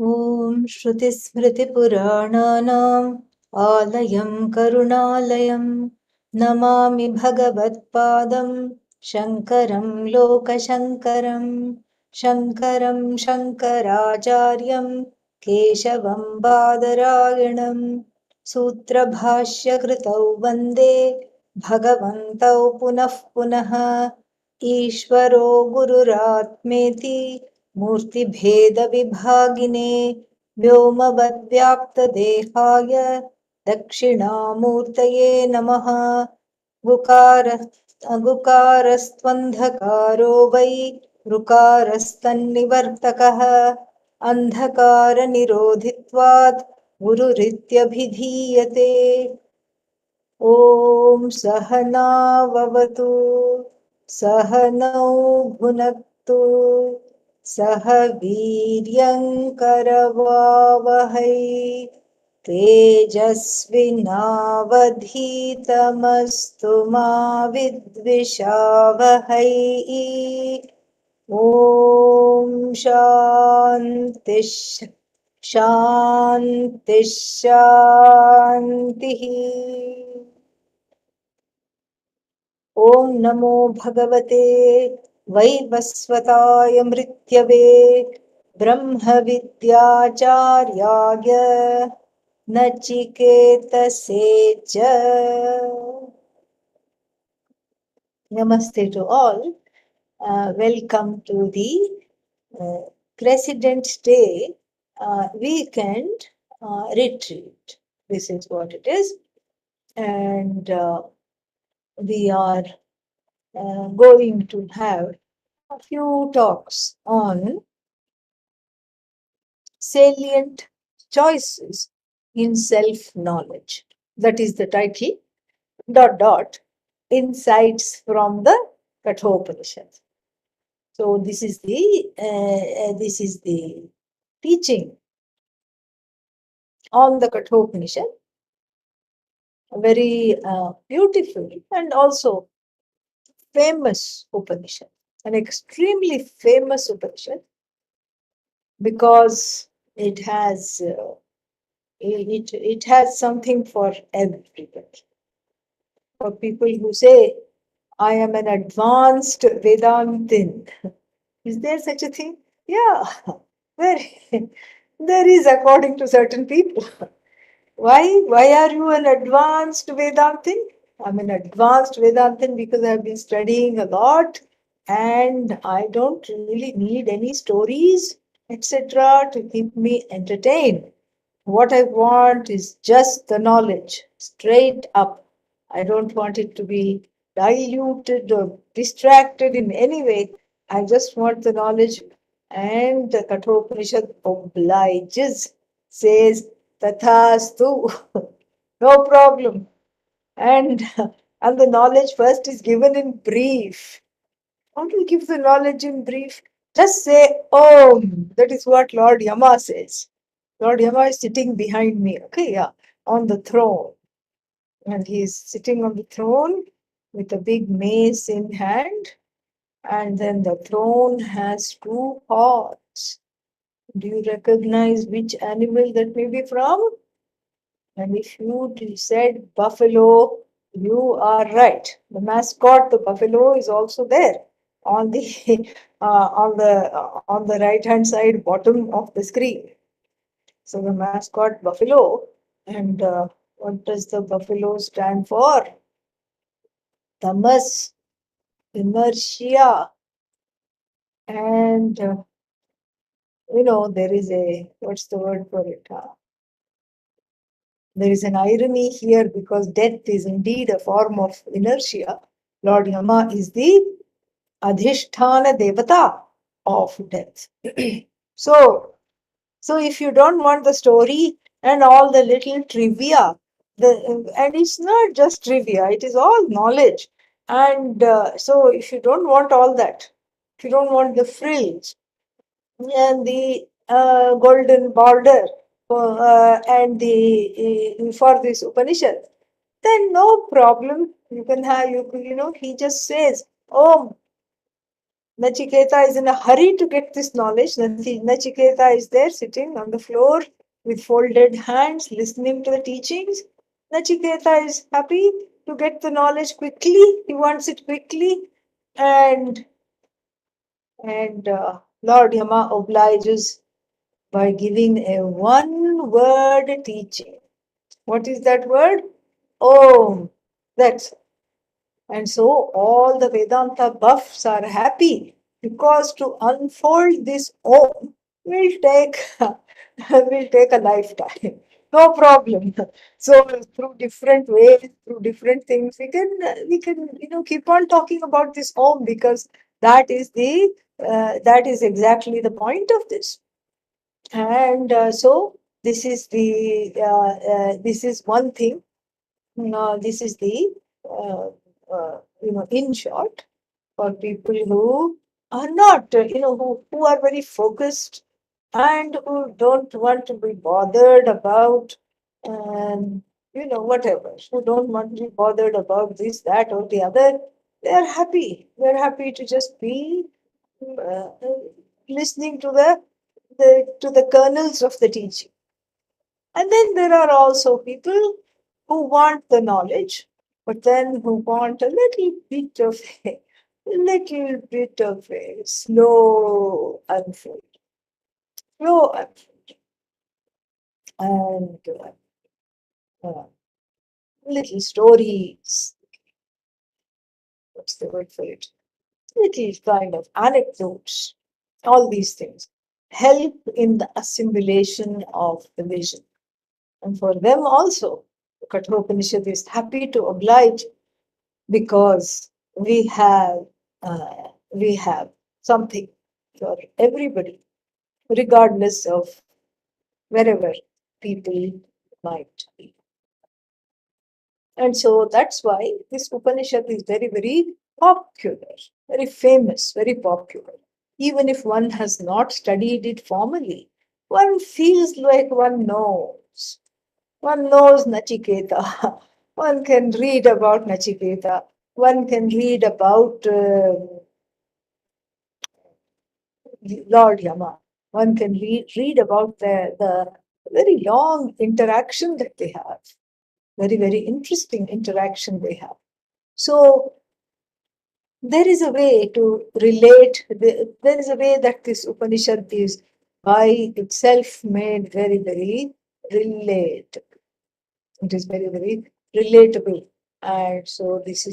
ॐ श्रुतिस्मृतिपुराणानाम् आलयं करुणालयं नमामि भगवत्पादं शङ्करं लोकशङ्करं शङ्करं शङ्कराचार्यं केशवं बादरायणं सूत्रभाष्यकृतौ वन्दे भगवन्तौ पुनः पुनः ईश्वरो गुरुरात्मेति मूर्तिभेदविभागिने व्योमवद्व्याप्तदेहाय दक्षिणामूर्तये नमः गुकारस्त्वन्धकारो वै ऋकारस्तन्निवर्तकः अन्धकारनिरोधित्वात् गुरुरित्यभिधीयते। ॐ सहनाववतु सहनौ भुनक्तु सह वीर्यङ्करवावहै तेजस्विनावधीतमस्तु मा विद्विषावहै। ॐ शान्तिः। ॐ नमो भगवते वैवस्वताय मृत्यवे ब्रह्मविद्याचार्याय नचिकेतसे च। Namaste to all. Welcome to the President's Day weekend retreat. This is what it is. And we are going to have a few talks on salient choices in self-knowledge. That is the title, ... insights from the Kathopanishad. So this is the teaching on the Kathopanishad, a very beautiful and also famous Upanishad, an extremely famous Upanishad, because it has something for everybody. For people who say, I am an advanced Vedantin. Is there such a thing? Yeah, there is, according to certain people. Why are you an advanced Vedantin? I'm an advanced Vedantin because I've been studying a lot and I don't really need any stories, etc., to keep me entertained. What I want is just the knowledge, straight up. I don't want it to be diluted or distracted in any way. I just want the knowledge. And the Kathopanishad obliges, says, Tathastu, no problem. And the knowledge first is given in brief. How do you give the knowledge in brief? Just say Om. That is what Lord Yama says. Lord Yama is sitting behind me, okay, yeah, on the throne. And he's sitting on the throne with a big mace in hand. And then the throne has two horns. Do you recognize which animal that may be from? And if you said buffalo, you are right. The mascot, the buffalo, is also there on the on the right hand side bottom of the screen. So the mascot buffalo, and what does the buffalo stand for? Tamas, inertia, and there is a, what's the word for it? There is an irony here because death is indeed a form of inertia. Lord Yama is the Adhishthana Devata of death. So if you don't want the story and all the little trivia, and it's not just trivia, it is all knowledge. And so if you don't want all that, if you don't want the frills and the golden border and the for this Upanishad, then no problem. You can have, he just says, Om, Nachiketa is in a hurry to get this knowledge. Nachiketa is there sitting on the floor with folded hands, listening to the teachings. Nachiketa is happy to get the knowledge quickly. He wants it quickly, and Lord Yama obliges by giving a one-word teaching. What is that word? Om. That's And so all the Vedanta buffs are happy because to unfold this Om will take will take a lifetime. No problem. So through different ways, through different things, we can keep on talking about this Om, because that is exactly the point of this. And so this is one thing. This is the in short, for people who are not, who are very focused and who don't want to be bothered about, whatever, who don't want to be bothered about this, that, or the other. They are happy. They're happy to just be uh, listening to the kernels of the teaching. And then there are also people who want the knowledge, but then who want a little bit of a slow unfold, and little stories. What's the word for it? Little kind of anecdotes. All these things help in the assimilation of the vision. And for them also, Kathopanishad is happy to oblige, because we have something for everybody, regardless of wherever people might be. And so that's why this Upanishad is very, very popular, very famous, very popular. Even if one has not studied it formally, one feels like one knows. One knows Nachiketa. One can read about Nachiketa. One can read about Lord Yama. One can read about the very long interaction that they have. Very, very interesting interaction they have. So there is a way to relate. There is a way that this Upanishad is by itself made very, very relatable. It is very, very relatable. And so uh, this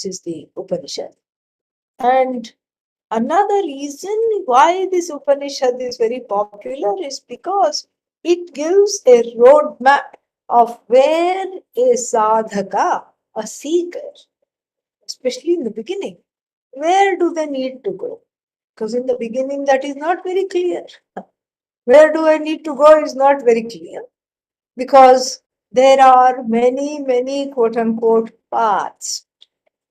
is the Upanishad. And another reason why this Upanishad is very popular is because it gives a roadmap of where a sadhaka, a seeker, especially in the beginning, where do they need to go? Because in the beginning, that is not very clear. Where do I need to go is not very clear, because there are many, many quote unquote paths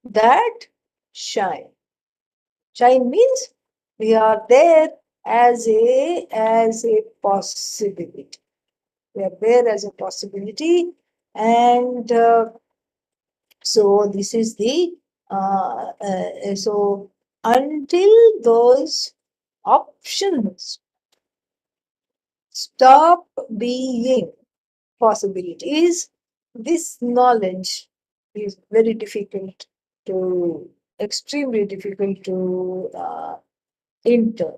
that shine. Shine means we are there as a possibility. We are there as a possibility, and so this is the so until those options stop being possibilities, this knowledge is very difficult to, extremely difficult to enter.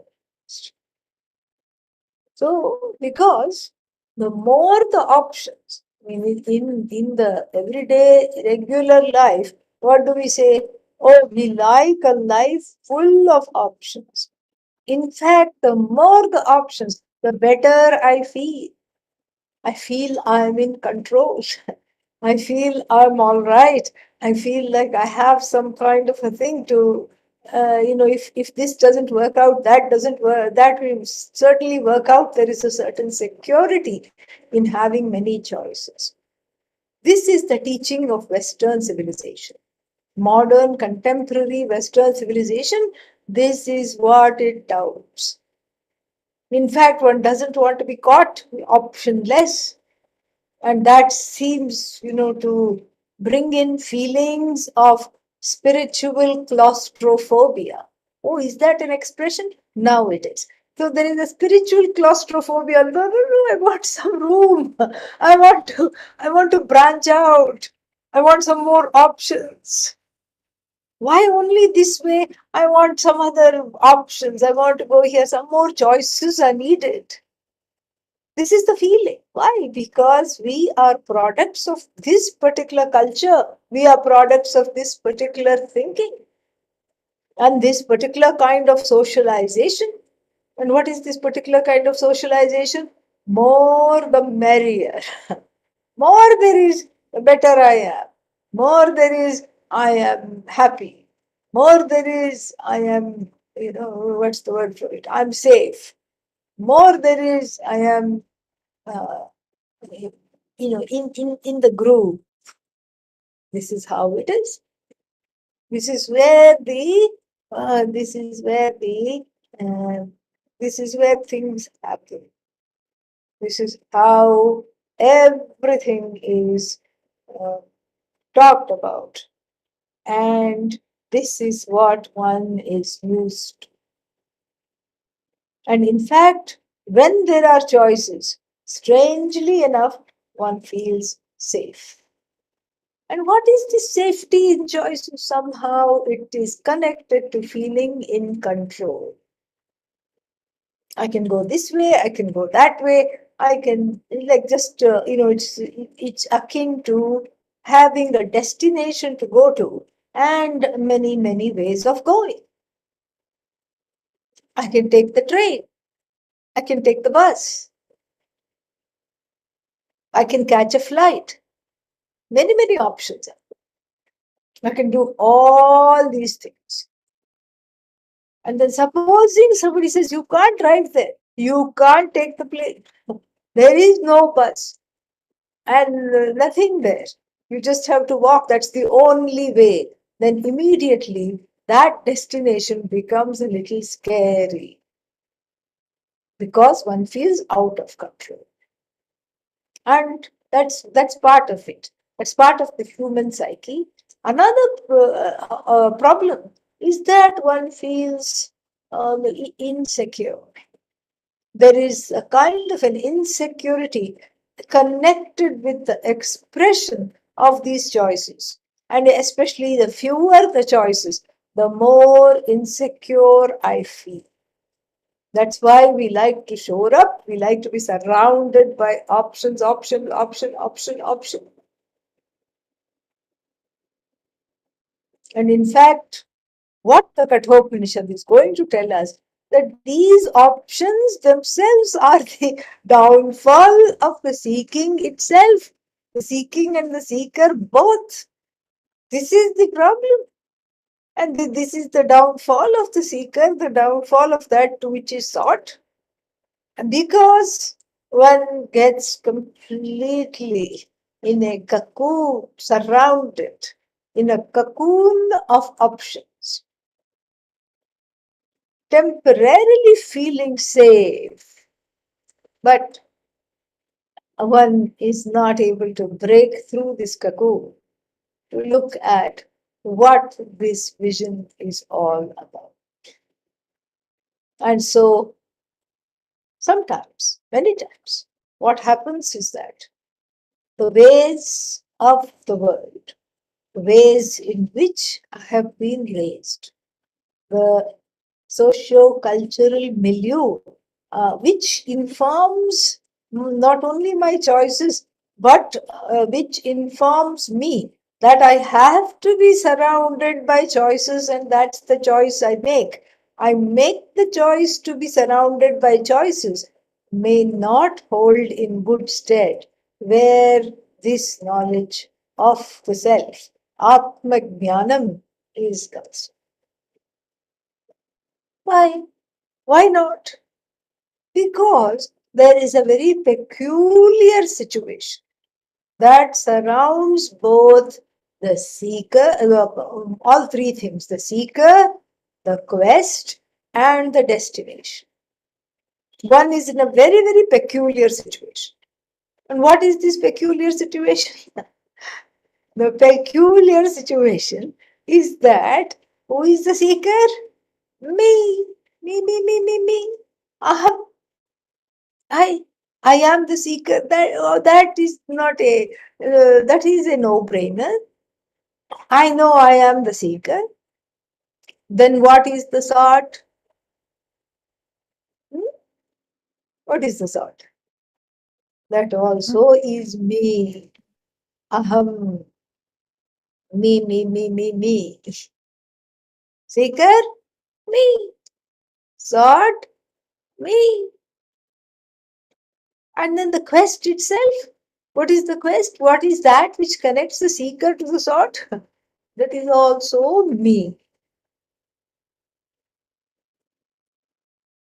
So, because the more the options, I mean, in the everyday regular life, what do we say? Oh, we like a life full of options. In fact, the more the options, the better I feel. I feel I'm in control. I feel I'm all right. I feel like I have some kind of a thing to, if this doesn't work out, that doesn't work, that will certainly work out. There is a certain security in having many choices. This is the teaching of Western civilization. Modern, contemporary Western civilization, this is what it doubts. In fact, one doesn't want to be caught optionless. And that seems, to bring in feelings of spiritual claustrophobia. Oh, is that an expression? Now it is. So there is a spiritual claustrophobia. No, no, no, I want some room. I want to branch out. I want some more options. Why only this way? I want some other options. I want to go here. Some more choices are needed. This is the feeling. Why? Because we are products of this particular culture. We are products of this particular thinking and this particular kind of socialization. And what is this particular kind of socialization? More the merrier. More there is, the better I am. More there is, I am happy. More there is, I am, what's the word for it? I'm safe. More there is, I am, uh, in the groove. This is how it is. This is where the, this is where the, uh, this is where things happen. This is how everything is uh, talked about. And this is what one is used to. And in fact, when there are choices, strangely enough, one feels safe. And what is this safety in choices? Somehow it is connected to feeling in control. I can go this way, I can go that way, I can, like, just, it's akin to having a destination to go to and many, many ways of going. I can take the train, I can take the bus, I can catch a flight. Many, many options. I can do all these things. And then supposing somebody says, you can't drive there, you can't take the plane, there is no bus and nothing there. You just have to walk. That's the only way. Then immediately that destination becomes a little scary because one feels out of control. And that's part of it. That's part of the human psyche. Another problem is that one feels insecure. There is a kind of an insecurity connected with the expression of these choices. And especially the fewer the choices, the more insecure I feel. That's why we like to show up. We like to be surrounded by options, option, option, option, option. And in fact, what the Kathopanishad is going to tell us, that these options themselves are the downfall of the seeking itself. The seeking and the seeker both. This is the problem. And this is the downfall of the seeker, the downfall of that which is sought. Because one gets completely in a cocoon, surrounded in a cocoon of options, temporarily feeling safe, but one is not able to break through this cocoon to look at what this vision is all about. And so, sometimes, many times, what happens is that the ways of the world, the ways in which I have been raised, the socio-cultural milieu, which informs not only my choices, but which informs me that I have to be surrounded by choices, and that's the choice I make. I make the choice to be surrounded by choices, may not hold in good stead where this knowledge of the self, Atma Jnanam, is concerned. Why? Why not? Because there is a very peculiar situation that surrounds both the seeker, all three things, the seeker, the quest, and the destination. One is in a very, very peculiar situation. And what is this peculiar situation? The peculiar situation is that who is the seeker? Me. Me. Aham. I I am the seeker. That is not a that is a no-brainer. I know I am the seeker. Then what is the sort? Hmm? What is the sort? That also is me. Aham. Me. Seeker? Me. Sort? Me. And then the quest itself? What is the quest? What is that which connects the seeker to the sort? That is also me.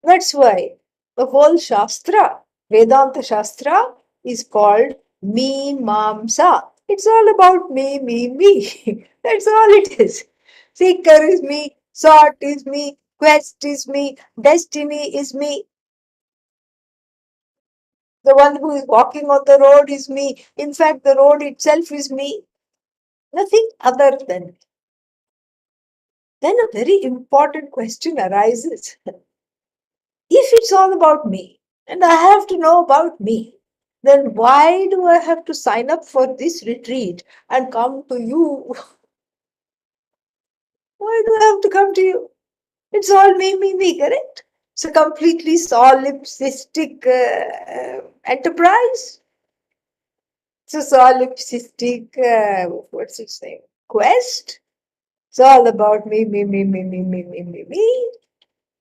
That's why the whole Shastra, Vedanta Shastra, is called Me Mamsa. It's all about me. That's all it is. Seeker is me, sort is me, quest is me, destiny is me. The one who is walking on the road is me. In fact, the road itself is me. Nothing other than me. Then a very important question arises. If it's all about me and I have to know about me, then why do I have to sign up for this retreat and come to you? Why do I have to come to you? It's all me, correct? It's a completely solipsistic enterprise. It's a solipsistic, what's its name? Quest. It's all about me.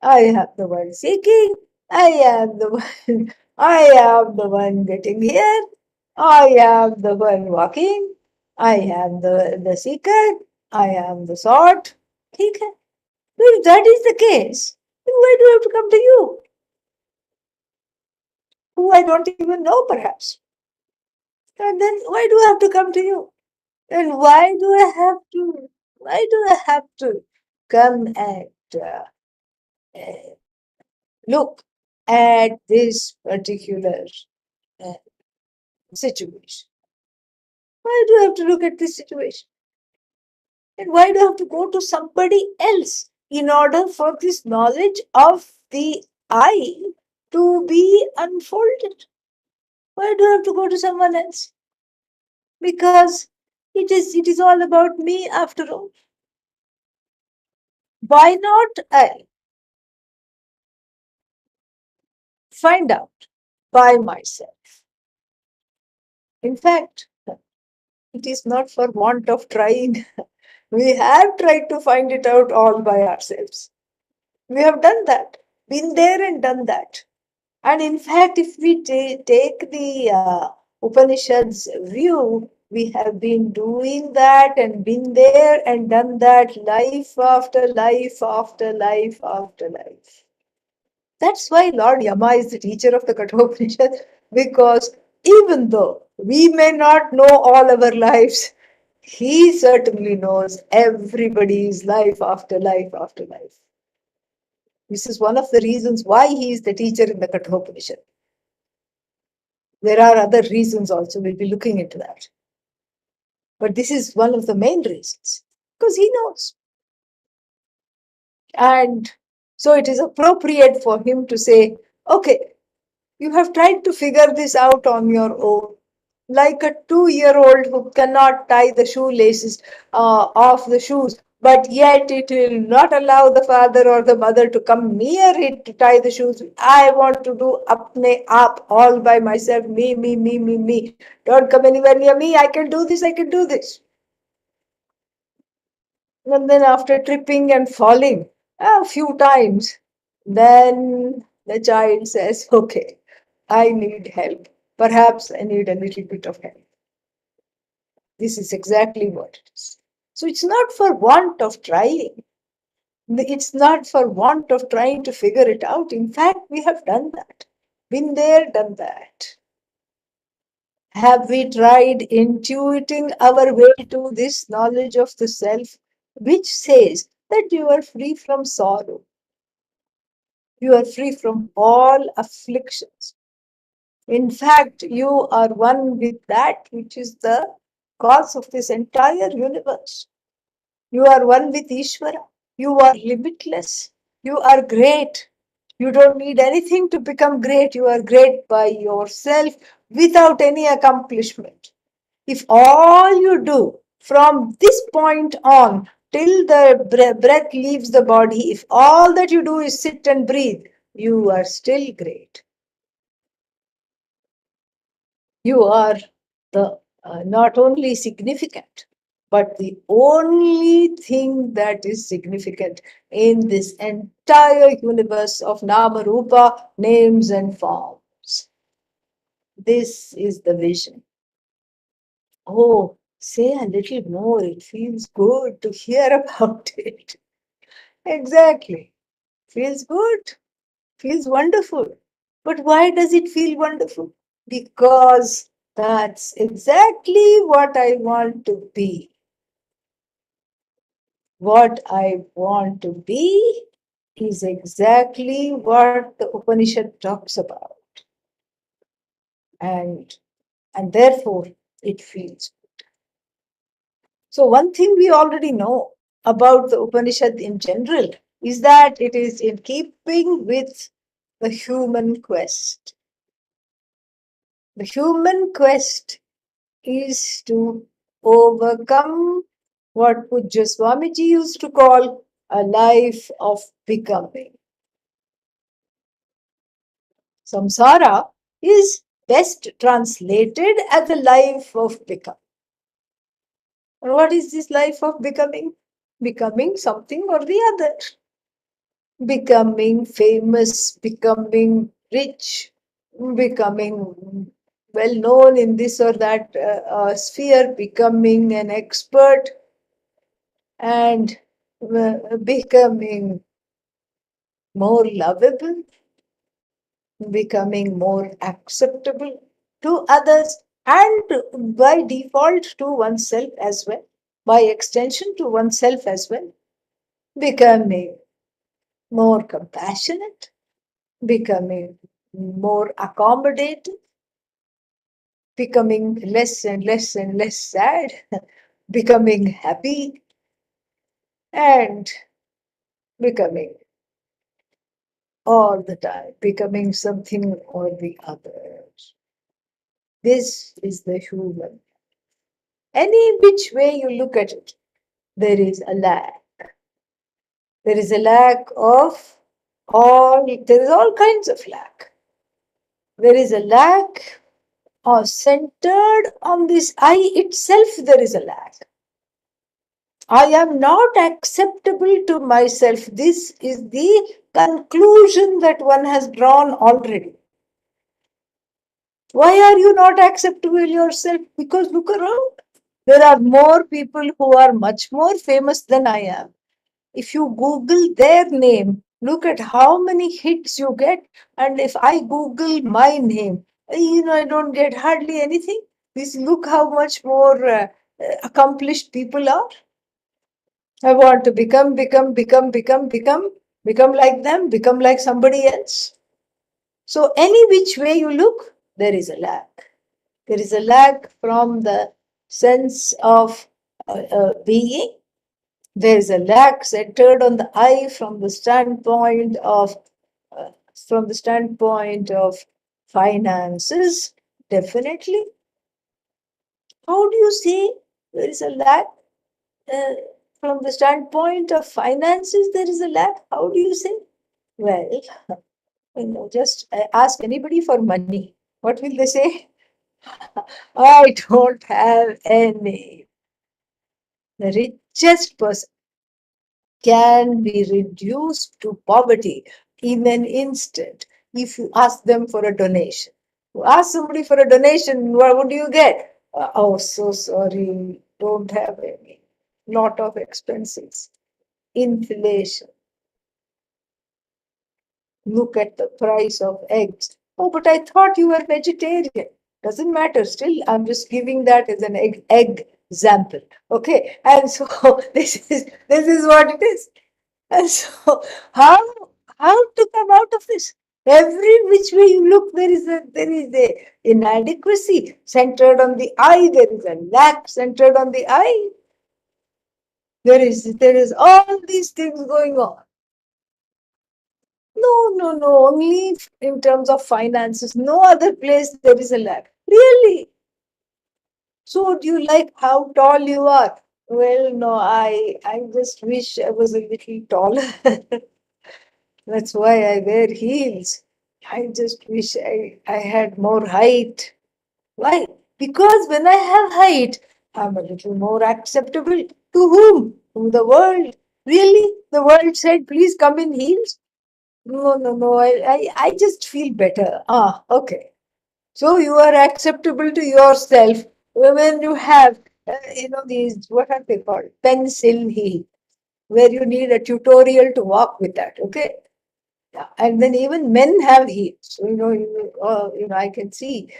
I am the one seeking. I am the one. I am the one getting here. I am the one walking. I am the seeker. I am the sought. Okay. If that is the case, then why do I have to come to you? Who I don't even know, perhaps. And then why do I have to come to you? And why do I have to? Why do I have to come and uh, look at this particular uh, situation? Why do I have to look at this situation? And why do I have to go to somebody else in order for this knowledge of the I to be unfolded? Why do I have to go to someone else? Because it is all about me after all. Why not I find out by myself? In fact, it is not for want of trying. We have tried to find it out all by ourselves. We have done that, been there and done that. And in fact, if we take the Upanishads view, we have been doing that and been there and done that life after life after life after life. That's why Lord Yama is the teacher of the Kathopanishad, because even though we may not know all our lives, he certainly knows everybody's life after life after life. This is one of the reasons why he is the teacher in the Kathopanishad. There are other reasons also, we'll be looking into that. But this is one of the main reasons, because he knows. And so it is appropriate for him to say, okay, you have tried to figure this out on your own. Like a 2-year-old who cannot tie the shoelaces of the shoes, but yet it will not allow the father or the mother to come near it to tie the shoes. I want to do apne aap all by myself. Me. Don't come anywhere near me. I can do this. I can do this. And then after tripping and falling a few times, then the child says, okay, I need help. Perhaps I need a little bit of help. This is exactly what it is. So it's not for want of trying. It's not for want of trying to figure it out. In fact, we have done that. Been there, done that. Have we tried intuiting our way to this knowledge of the self, which says that you are free from sorrow? You are free from all afflictions. In fact, you are one with that which is the cause of this entire universe. You are one with Ishvara. You are limitless. You are great. You don't need anything to become great. You are great by yourself without any accomplishment. If all you do from this point on till the breath leaves the body, if all that you do is sit and breathe, you are still great. You are the not only significant, but the only thing that is significant in this entire universe of Nama Rupa, names and forms. This is the vision. Oh, say a little more. It feels good to hear about it. Exactly. Feels good. Feels wonderful. But why does it feel wonderful? Because that's exactly what I want to be. What I want to be is exactly what the Upanishad talks about. And, and therefore, it feels. So, one thing we already know about the Upanishad in general is that it is in keeping with the human quest. The human quest is to overcome what Pujya Swamiji used to call a life of becoming. Samsara is best translated as a life of becoming. And what is this life of becoming? Becoming something or the other. Becoming famous, becoming rich, becoming well known in this or that sphere, becoming an expert, and becoming more lovable, becoming more acceptable to others, and by default to oneself as well, by extension to oneself as well, becoming more compassionate, becoming more accommodating, becoming less and less and less sad, becoming happy, and becoming all the time, becoming something or the other. This is the human. Any which way you look at it, there is a lack. There is a lack of there is all kinds of lack. There is a lack centered on this I itself, there is a lack. I am not acceptable to myself. This is the conclusion that one has drawn already. Why are you not acceptable yourself? Because look around. There are more people who are much more famous than I am. If you Google their name, look at how many hits you get. And if I Google my name, I don't get hardly anything. Please look how much more accomplished people are. I want to become like them, become like somebody else. So, any which way you look, there is a lack. There is a lack from the sense of being. There is a lack centered on the I uh, from the standpoint of finances. Definitely. How do you say there is a lack uh, from the standpoint of finances? There is a lack. How do you say? Well, just ask anybody for money. What will they say? I don't have any. The richest person can be reduced to poverty in an instant if you ask them for a donation. You ask somebody for a donation, what do you get? Oh, so sorry, don't have any. Lot of expenses. Inflation. Look at the price of eggs. Oh, but I thought you were vegetarian. Doesn't matter. Still, I'm just giving that as an egg example. Okay. And so this is what it is. And so how to come out of this? Every which way you look, there is a inadequacy centered on the I. There is a lack centered on the I. There is all these things going on. No, no, no. Only in terms of finances. No other place there is a lack. Really? So do you like how tall you are? Well, no, I just wish I was a little taller. That's why I wear heels. I just wish I had more height. Why? Because when I have height, I'm a little more acceptable. To whom? To the world. Really? The world said, please come in heels? No, no, no. I just feel better. Ah, okay. So you are acceptable to yourself when you have, these, what are they called? Pencil heel, where you need a tutorial to walk with that. Okay. Yeah. And then even men have heels. So, I can see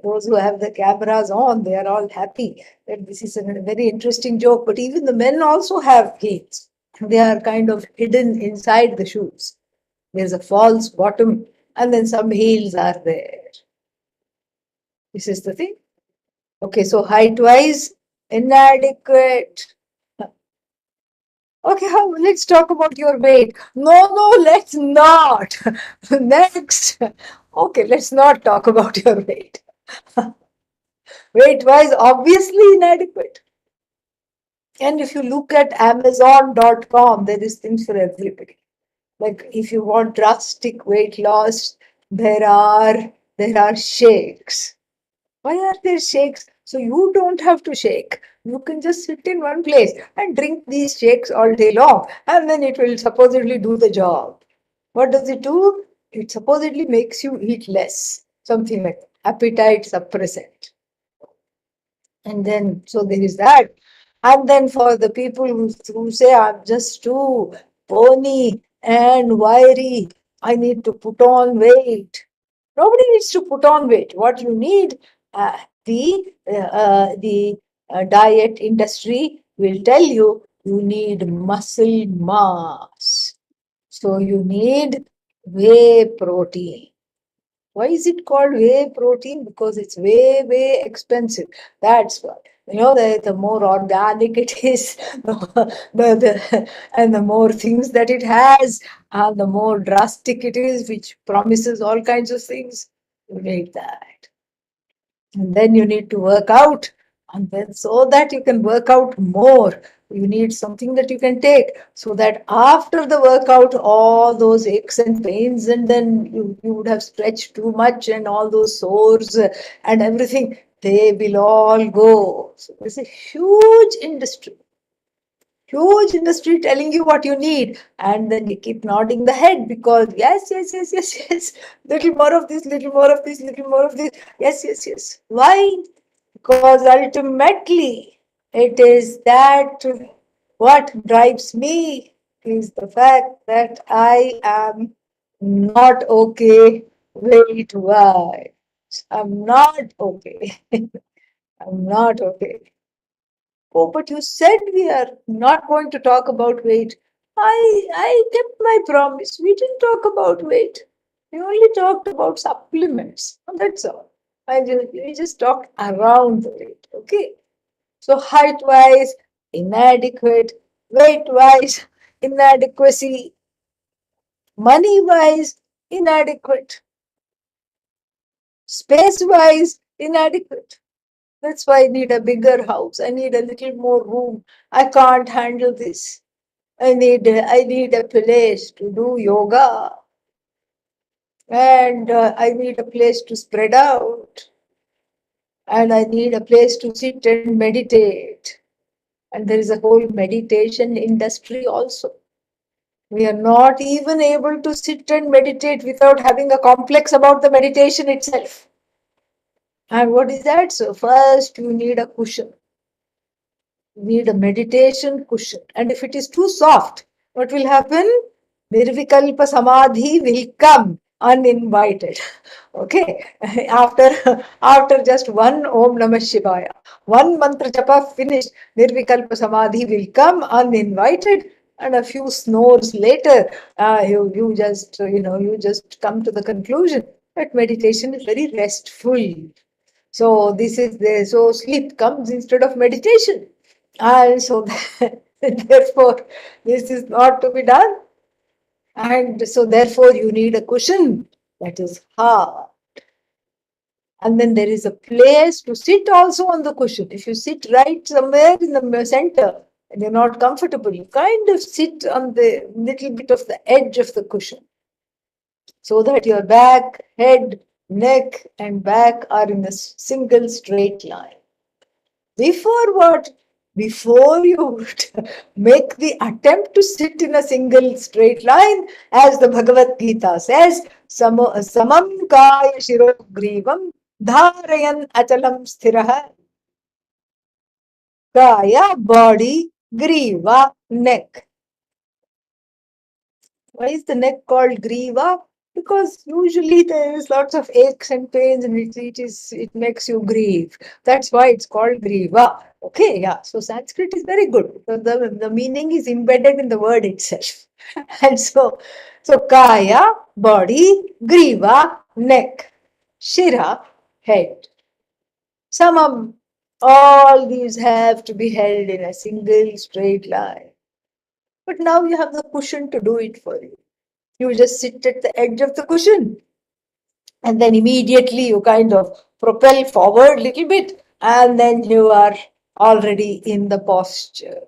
those who have the cameras on, they are all happy that this is a very interesting joke. But even the men also have heels. They are kind of hidden inside the shoes. There's a false bottom, and then some heels are there. This is the thing. Okay, so height wise, inadequate. Okay, let's talk about your weight. No, no, let's not. Next. Okay, let's not talk about your weight. Weight wise, obviously inadequate. And if you look at Amazon.com, there is things for everybody. Like if you want drastic weight loss, there are shakes. Why are there shakes? So you don't have to shake. You can just sit in one place and drink these shakes all day long, and then it will supposedly do the job. What does it do? It supposedly makes you eat less, something like appetite suppressant. And then, so there is that. And then for the people who say, I'm just too bony and wiry, I need to put on weight. Nobody needs to put on weight. What you need, the diet industry will tell you, you need muscle mass. So you need whey protein. Why is it called whey protein? Because it's way, way expensive. That's why. The more organic it is, and the more things that it has, and the more drastic it is, which promises all kinds of things. You need that. And then you need to work out. And then so that you can work out more, you need something that you can take so that after the workout, all those aches and pains, and then you would have stretched too much and all those sores and everything, they will all go. So there's a huge industry telling you what you need, and then you keep nodding the head because yes, yes, yes, yes, yes, little more of this, little more of this, little more of this, yes, yes, yes. Why? Because ultimately it is that what drives me is the fact that I am not okay weight wise. I'm not okay. I'm not okay. Oh, but you said we are not going to talk about weight. I kept my promise. We didn't talk about weight. We only talked about supplements. That's all. We just talked around the weight. Okay. So height wise, inadequate. Weight wise, inadequacy. Money wise, inadequate. Space wise, inadequate. That's why I need a bigger house. I need a little more room. I can't handle this. I need a place to do yoga, and I need a place to spread out, and I need a place to sit and meditate. And there is a whole meditation industry also. We are not even able to sit and meditate without having a complex about the meditation itself. And what is that? So first you need a cushion. Need a meditation cushion. And if it is too soft, what will happen? Nirvikalpa Samadhi will come uninvited. Okay. After just one Om Namah Shivaya, one mantra japa finished, Nirvikalpa Samadhi will come uninvited. And a few snores later, you just come to the conclusion that meditation is very restful. So sleep comes instead of meditation. And so Therefore, this is not to be done. And so, therefore, you need a cushion that is hard. And then there is a place to sit also on the cushion. If you sit right somewhere in the center and you're not comfortable, you kind of sit on the little bit of the edge of the cushion so that your back, head, neck, and back are in a single straight line. Before what? Before you make the attempt to sit in a single straight line, as the Bhagavad Gita says, samam kaya shiro grivam dharayan achalam sthiraha. Kaya, body, griva, neck. Why is the neck called griva? Because usually there is lots of aches and pains and it makes you grieve. That's why it's called griva. Okay, yeah. So Sanskrit is very good. So the meaning is embedded in the word itself. And so kaya, body, griva, neck, shira, head. Samam. All these have to be held in a single straight line. But now you have the cushion to do it for you. You just sit at the edge of the cushion and then immediately you kind of propel forward a little bit and then you are already in the posture.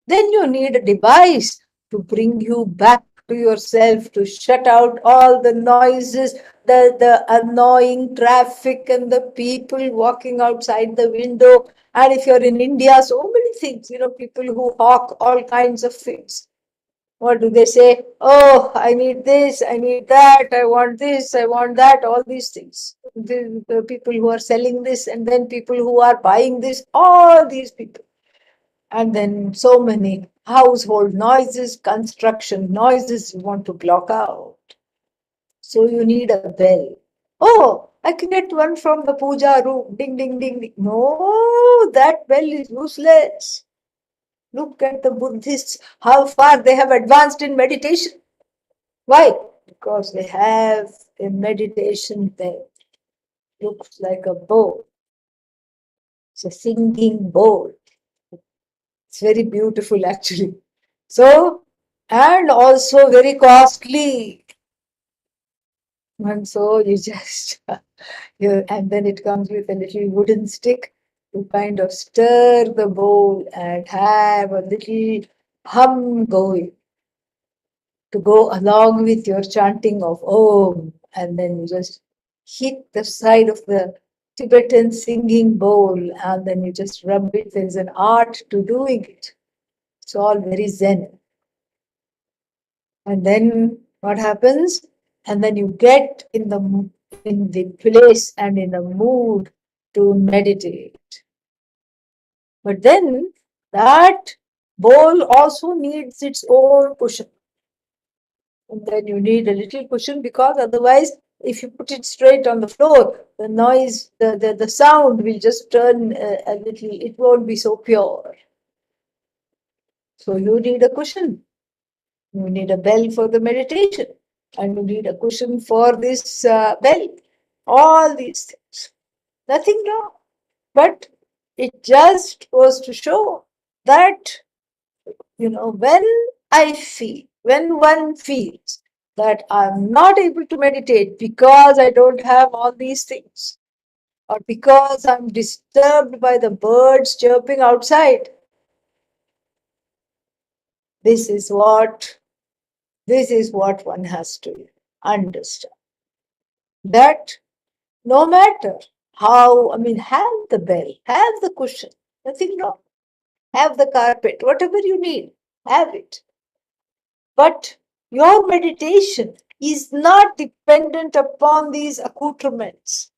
Then you need a device to bring you back to yourself, to shut out all the noises, the annoying traffic and the people walking outside the window. And if you're in India, so many things, people who hawk all kinds of things. What do they say? Oh, I need this, I need that, I want this, I want that, all these things. The people who are selling this and then people who are buying this, all these people. And then so many household noises, construction noises you want to block out. So you need a bell. Oh, I can get one from the puja room. Ding, ding, ding, ding. No, that bell is useless. Look at the Buddhists, how far they have advanced in meditation. Why? Because they have a meditation that looks like a bowl. It's a singing bowl. It's very beautiful, actually. So, and also very costly. And so you just, and then it comes with a little wooden stick to kind of stir the bowl and have a little hum going to go along with your chanting of Om. And then you just hit the side of the Tibetan singing bowl and then you just rub it. There's an art to doing it. It's all very Zen. And then what happens? And then you get in the place and in the mood to meditate. But then that bowl also needs its own cushion. And then you need a little cushion because otherwise, if you put it straight on the floor, the noise, the sound will just turn a little, it won't be so pure. So you need a cushion. You need a bell for the meditation. And you need a cushion for this bell. All these things. Nothing wrong. But it just goes to show that, when one feels that I'm not able to meditate because I don't have all these things, or because I'm disturbed by the birds chirping outside, this is what one has to understand. That no matter how, have the bell, have the cushion, nothing wrong. Have the carpet, whatever you need, have it. But your meditation is not dependent upon these accoutrements.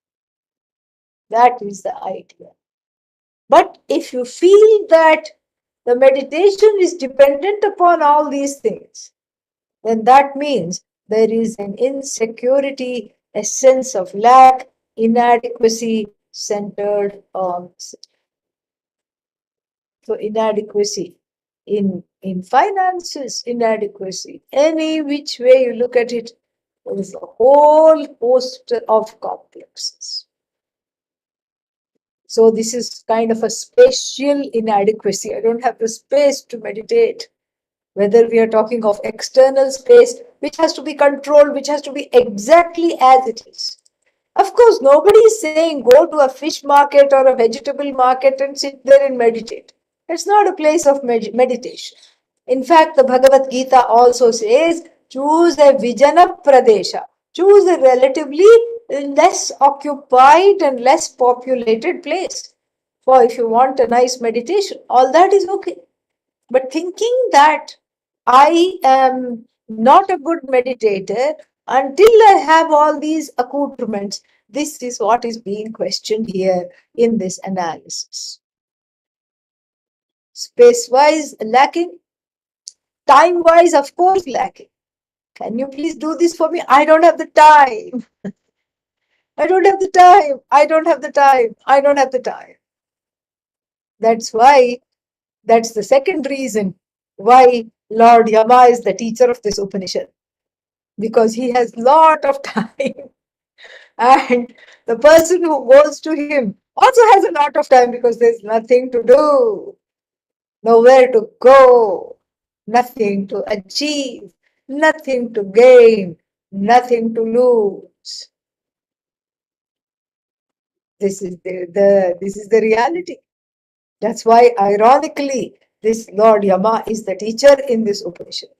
That is the idea. But if you feel that the meditation is dependent upon all these things, then that means there is an insecurity, a sense of lack, inadequacy centered on. So inadequacy in finances, inadequacy, any which way you look at it, there is a whole host of complexes. So this is kind of a spatial inadequacy. I don't have the space to meditate. Whether we are talking of external space, which has to be controlled, which has to be exactly as it is. Of course, nobody is saying go to a fish market or a vegetable market and sit there and meditate. It's not a place of meditation. In fact, the Bhagavad Gita also says choose a Vijana Pradesha, choose a relatively less occupied and less populated place. For if you want a nice meditation, all that is okay. But thinking that I am not a good meditator until I have all these accoutrements, this is what is being questioned here in this analysis. Space wise, lacking. Time wise, of course, lacking. Can you please do this for me? I don't have the time. I don't have the time. I don't have the time. I don't have the time. That's why, that's the second reason why Lord Yama is the teacher of this Upanishad. Because he has lot of time. And the person who goes to him also has a lot of time because there's nothing to do, nowhere to go, nothing to achieve, nothing to gain, nothing to lose. This is the reality. That's why, ironically, this Lord Yama is the teacher in this Upanishad.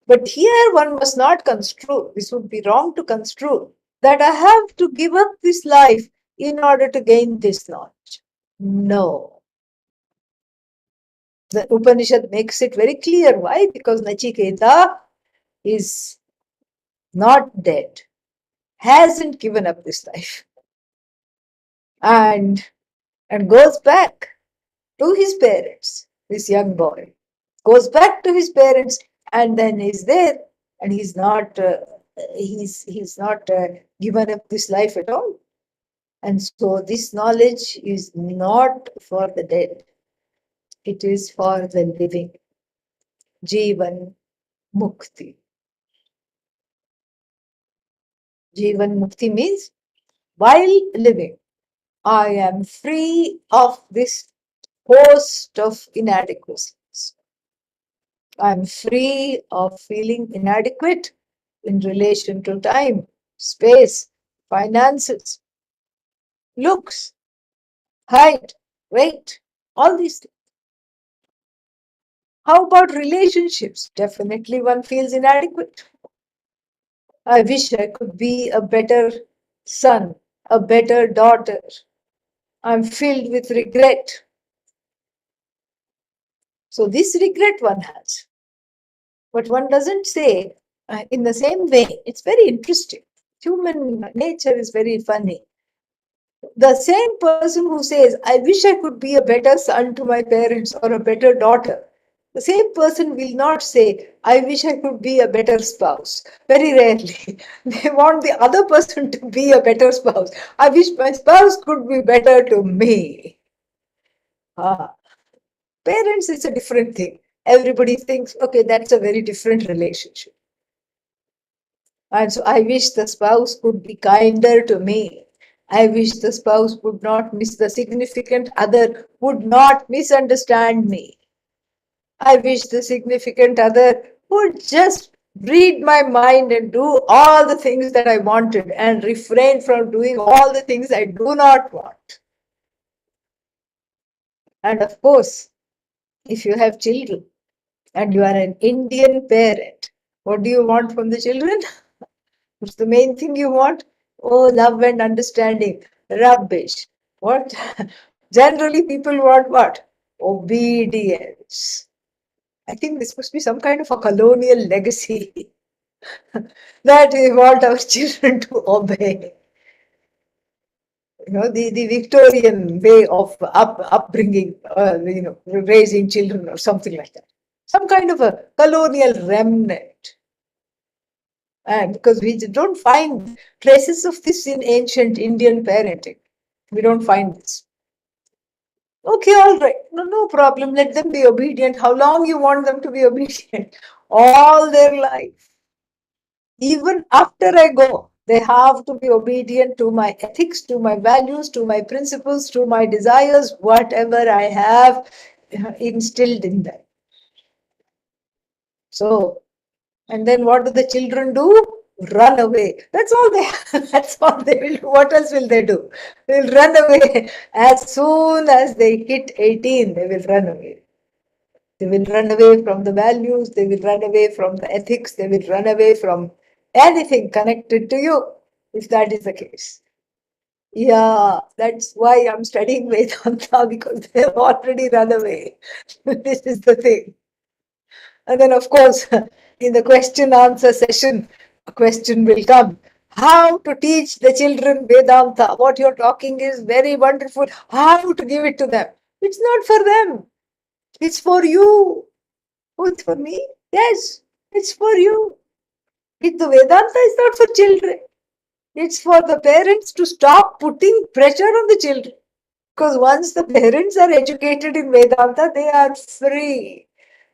But here one must not construe, this would be wrong to construe, that I have to give up this life in order to gain this knowledge. No. The Upanishad makes it very clear. Why? Because Nachiketa is not dead, hasn't given up this life, and goes back to his parents. This young boy goes back to his parents, and then is there, and he's not given up this life at all. And so this knowledge is not for the dead, it is for the living. Jivan Mukti. Jivan Mukti means while living, I am free of this host of inadequacies. I'm free of feeling inadequate in relation to time, space, finances, looks, height, weight, all these things. How about relationships? Definitely one feels inadequate. I wish I could be a better son, a better daughter. I'm filled with regret. So this regret one has. But one doesn't say in the same way. It's very interesting. Human nature is very funny. The same person who says, I wish I could be a better son to my parents or a better daughter, the same person will not say, I wish I could be a better spouse. Very rarely. They want the other person to be a better spouse. I wish my spouse could be better to me. Parents is a different thing. Everybody thinks, okay, that's a very different relationship. And so I wish the spouse could be kinder to me. I wish the spouse would not miss the significant other, would not misunderstand me. I wish the significant other would just read my mind and do all the things that I wanted and refrain from doing all the things I do not want. And of course, if you have children and you are an Indian parent, what do you want from the children? What's the main thing you want? Oh, love and understanding. Rubbish. What? Generally, people want what? Obedience. I think this must be some kind of a colonial legacy that we want our children to obey. The Victorian way of upbringing, raising children or something like that. Some kind of a colonial remnant. And because we don't find traces of this in ancient Indian parenting. We don't find this. Okay, all right. No problem. Let them be obedient. How long you want them to be obedient? All their life. Even after I go, They have to be obedient to my ethics, to my values, to my principles, to my desires, whatever I have instilled in them. So, and then what do the children do? Run away. That's all they that's all they will do. What else will they do? They'll run away. As soon as they hit 18, they will run away. They will run away from the values, they will run away from the ethics, they will run away from anything connected to you, if that is the case. Yeah, that's why I'm studying Vedanta, because they have already run away. This is the thing. And then, of course, in the question answer session, a question will come. How to teach the children Vedanta? What you're talking is very wonderful. How to give it to them? It's not for them, it's for you. Oh, it's for me? Yes, it's for you. The Vedanta is not for children. It's for the parents to stop putting pressure on the children. Because once the parents are educated in Vedanta, they are free.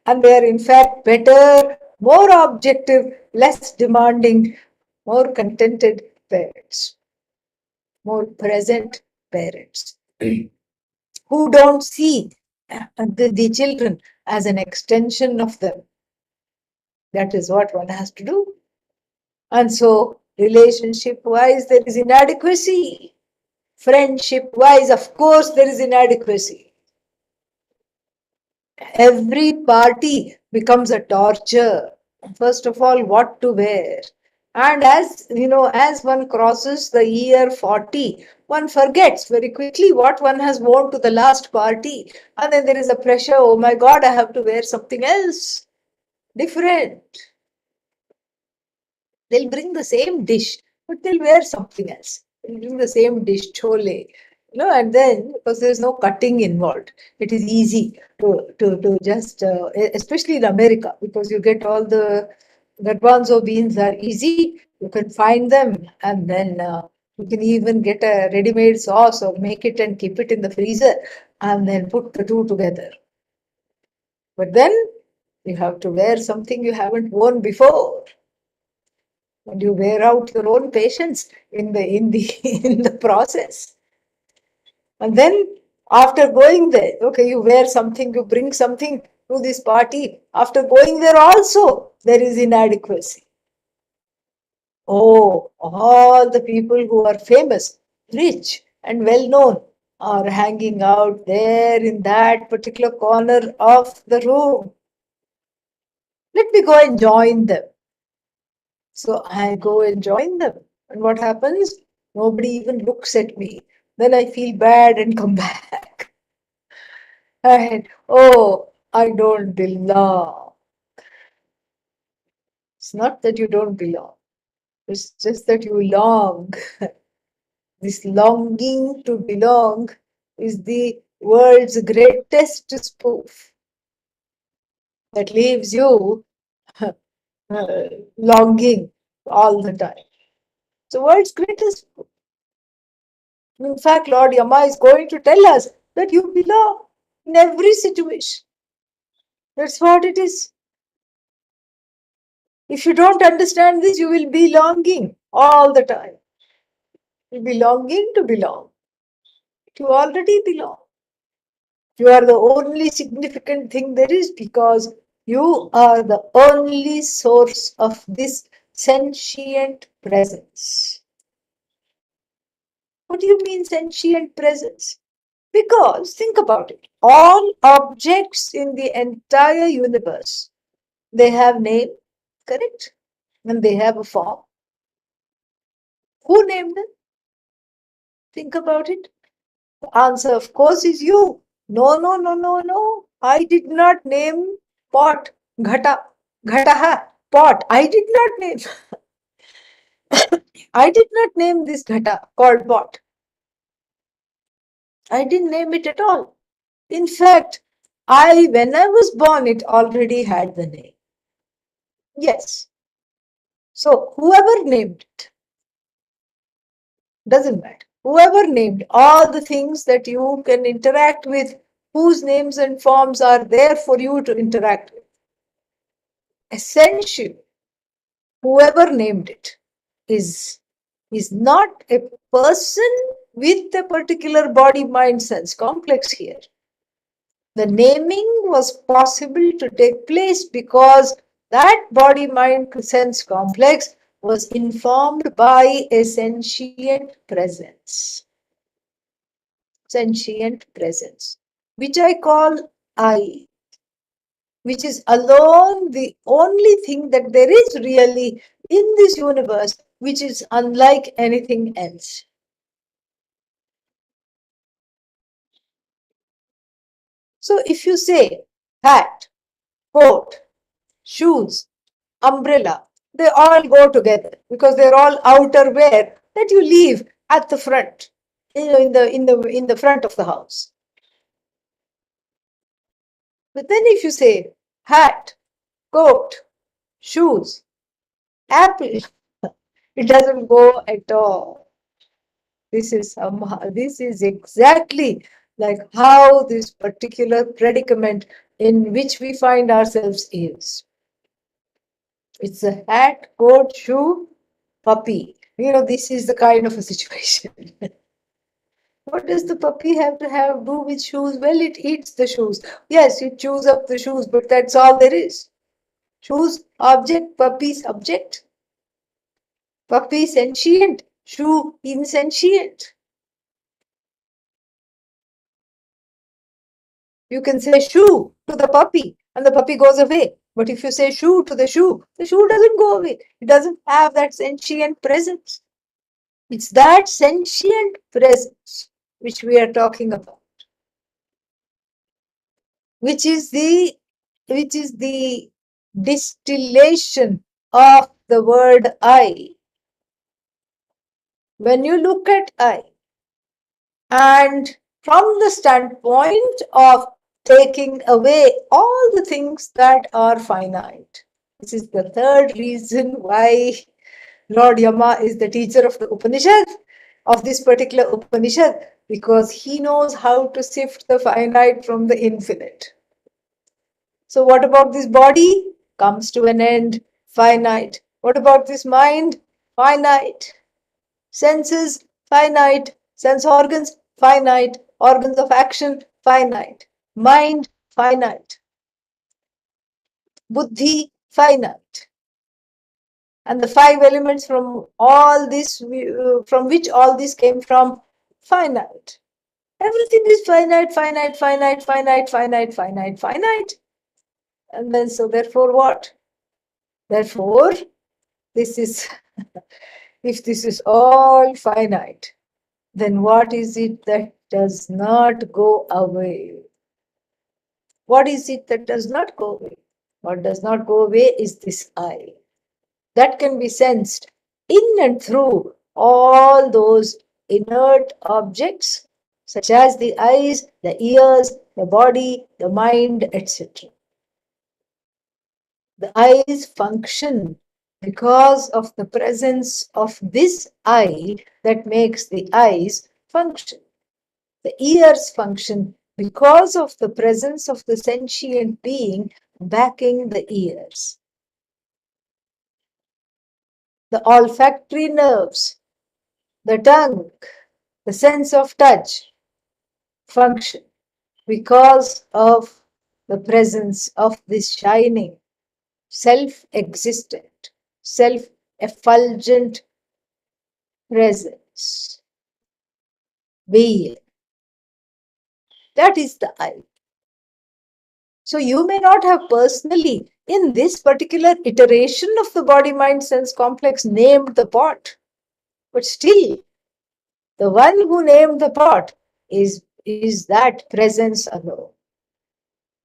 And they are in fact better, more objective, less demanding, more contented parents, more present parents who don't see the children as an extension of them. That is what one has to do. And so, relationship wise, there is inadequacy. Friendship wise, of course, there is inadequacy. Every party becomes a torture. First of all, what to wear. And as you know, as one crosses the year 40, one forgets very quickly what one has worn to the last party. And then there is a pressure, oh my God, I have to wear something else, different. They'll bring the same dish, but they'll wear something else. They'll bring the same dish, chole. And then because there's no cutting involved, it is easy to just, especially in America, because you get all the garbanzo beans are easy. You can find them, and then you can even get a ready-made sauce or make it and keep it in the freezer, and then put the two together. But then you have to wear something you haven't worn before. And you wear out your own patience in the in the process. And then after going there, okay, you wear something, you bring something to this party. After going there also, there is inadequacy. Oh, all the people who are famous, rich, and well known are hanging out there in that particular corner of the room. Let me go and join them. So I go and join them. And what happens? Nobody even looks at me. Then I feel bad and come back. And oh, I don't belong. It's not that you don't belong. It's just that you long. This longing to belong is the world's greatest spoof that leaves you longing all the time. It's the world's greatest spoof. In fact, Lord Yama is going to tell us that you belong in every situation. That's what it is. If you don't understand this, you will be longing all the time. You'll be longing to belong. You already belong. You are the only significant thing there is, because you are the only source of this sentient presence. What do you mean sentient presence? Because think about it. All objects in the entire universe, they have name, correct? And they have a form. Who named them? Think about it. The answer, of course, is you. No, no, no, no, no. I did not name pot, ghata, ghataha, pot. I did not name. I did not name this ghata called pot. I didn't name it at all. In fact, when I was born, it already had the name. Yes. So whoever named it, doesn't matter. Whoever named all the things that you can interact with, whose names and forms are there for you to interact with. Essentially, whoever named it is is not a person with a particular body mind sense complex here. The naming was possible to take place because that body mind sense complex was informed by a sentient presence. Sentient presence, which I call I, which is alone the only thing that there is really in this universe which is unlike anything else. So if you say hat, coat, shoes, umbrella, they all go together because they're all outerwear that you leave at the front, in the front of the house. But then if you say hat, coat, shoes, apple, it doesn't go at all. This is exactly like how this particular predicament in which we find ourselves is. It's a hat, coat, shoe, puppy. This is the kind of a situation. What does the puppy have to do with shoes? Well, it eats the shoes. Yes, it chews up the shoes, but that's all there is. Shoes, object, puppy, subject. Puppy, sentient. Shoe, insentient. You can say shoe to the puppy and the puppy goes away. But if you say shoe to the shoe doesn't go away. It doesn't have that sentient presence. It's that sentient presence which we are talking about, which is the distillation of the word I. When you look at I, and from the standpoint of taking away all the things that are finite, this is the third reason why Lord Yama is the teacher of the Upanishad, of this particular Upanishad, because he knows how to sift the finite from the infinite. So what about this body? Comes to an end, finite. What about this mind? Finite. Senses, finite. Sense organs, finite. Organs of action, finite. Mind, finite. Buddhi, finite. And the five elements from all this, from which all this came from, finite. Everything is finite, finite, finite, finite, finite, finite, finite. And then, so therefore what? Therefore, this is, if this is all finite, then what is it that does not go away? What is it that does not go away? What does not go away is this I. That can be sensed in and through all those inert objects, such as the eyes, the ears, the body, the mind, etc. The eyes function because of the presence of this I that makes the eyes function. The ears function because of the presence of the sentient being backing the ears. The olfactory nerves, the tongue, the sense of touch function because of the presence of this shining, self-existent, self-effulgent presence, being. That is the I. So you may not have personally, in this particular iteration of the body mind sense complex, named the pot, but still the one who named the pot is that presence alone.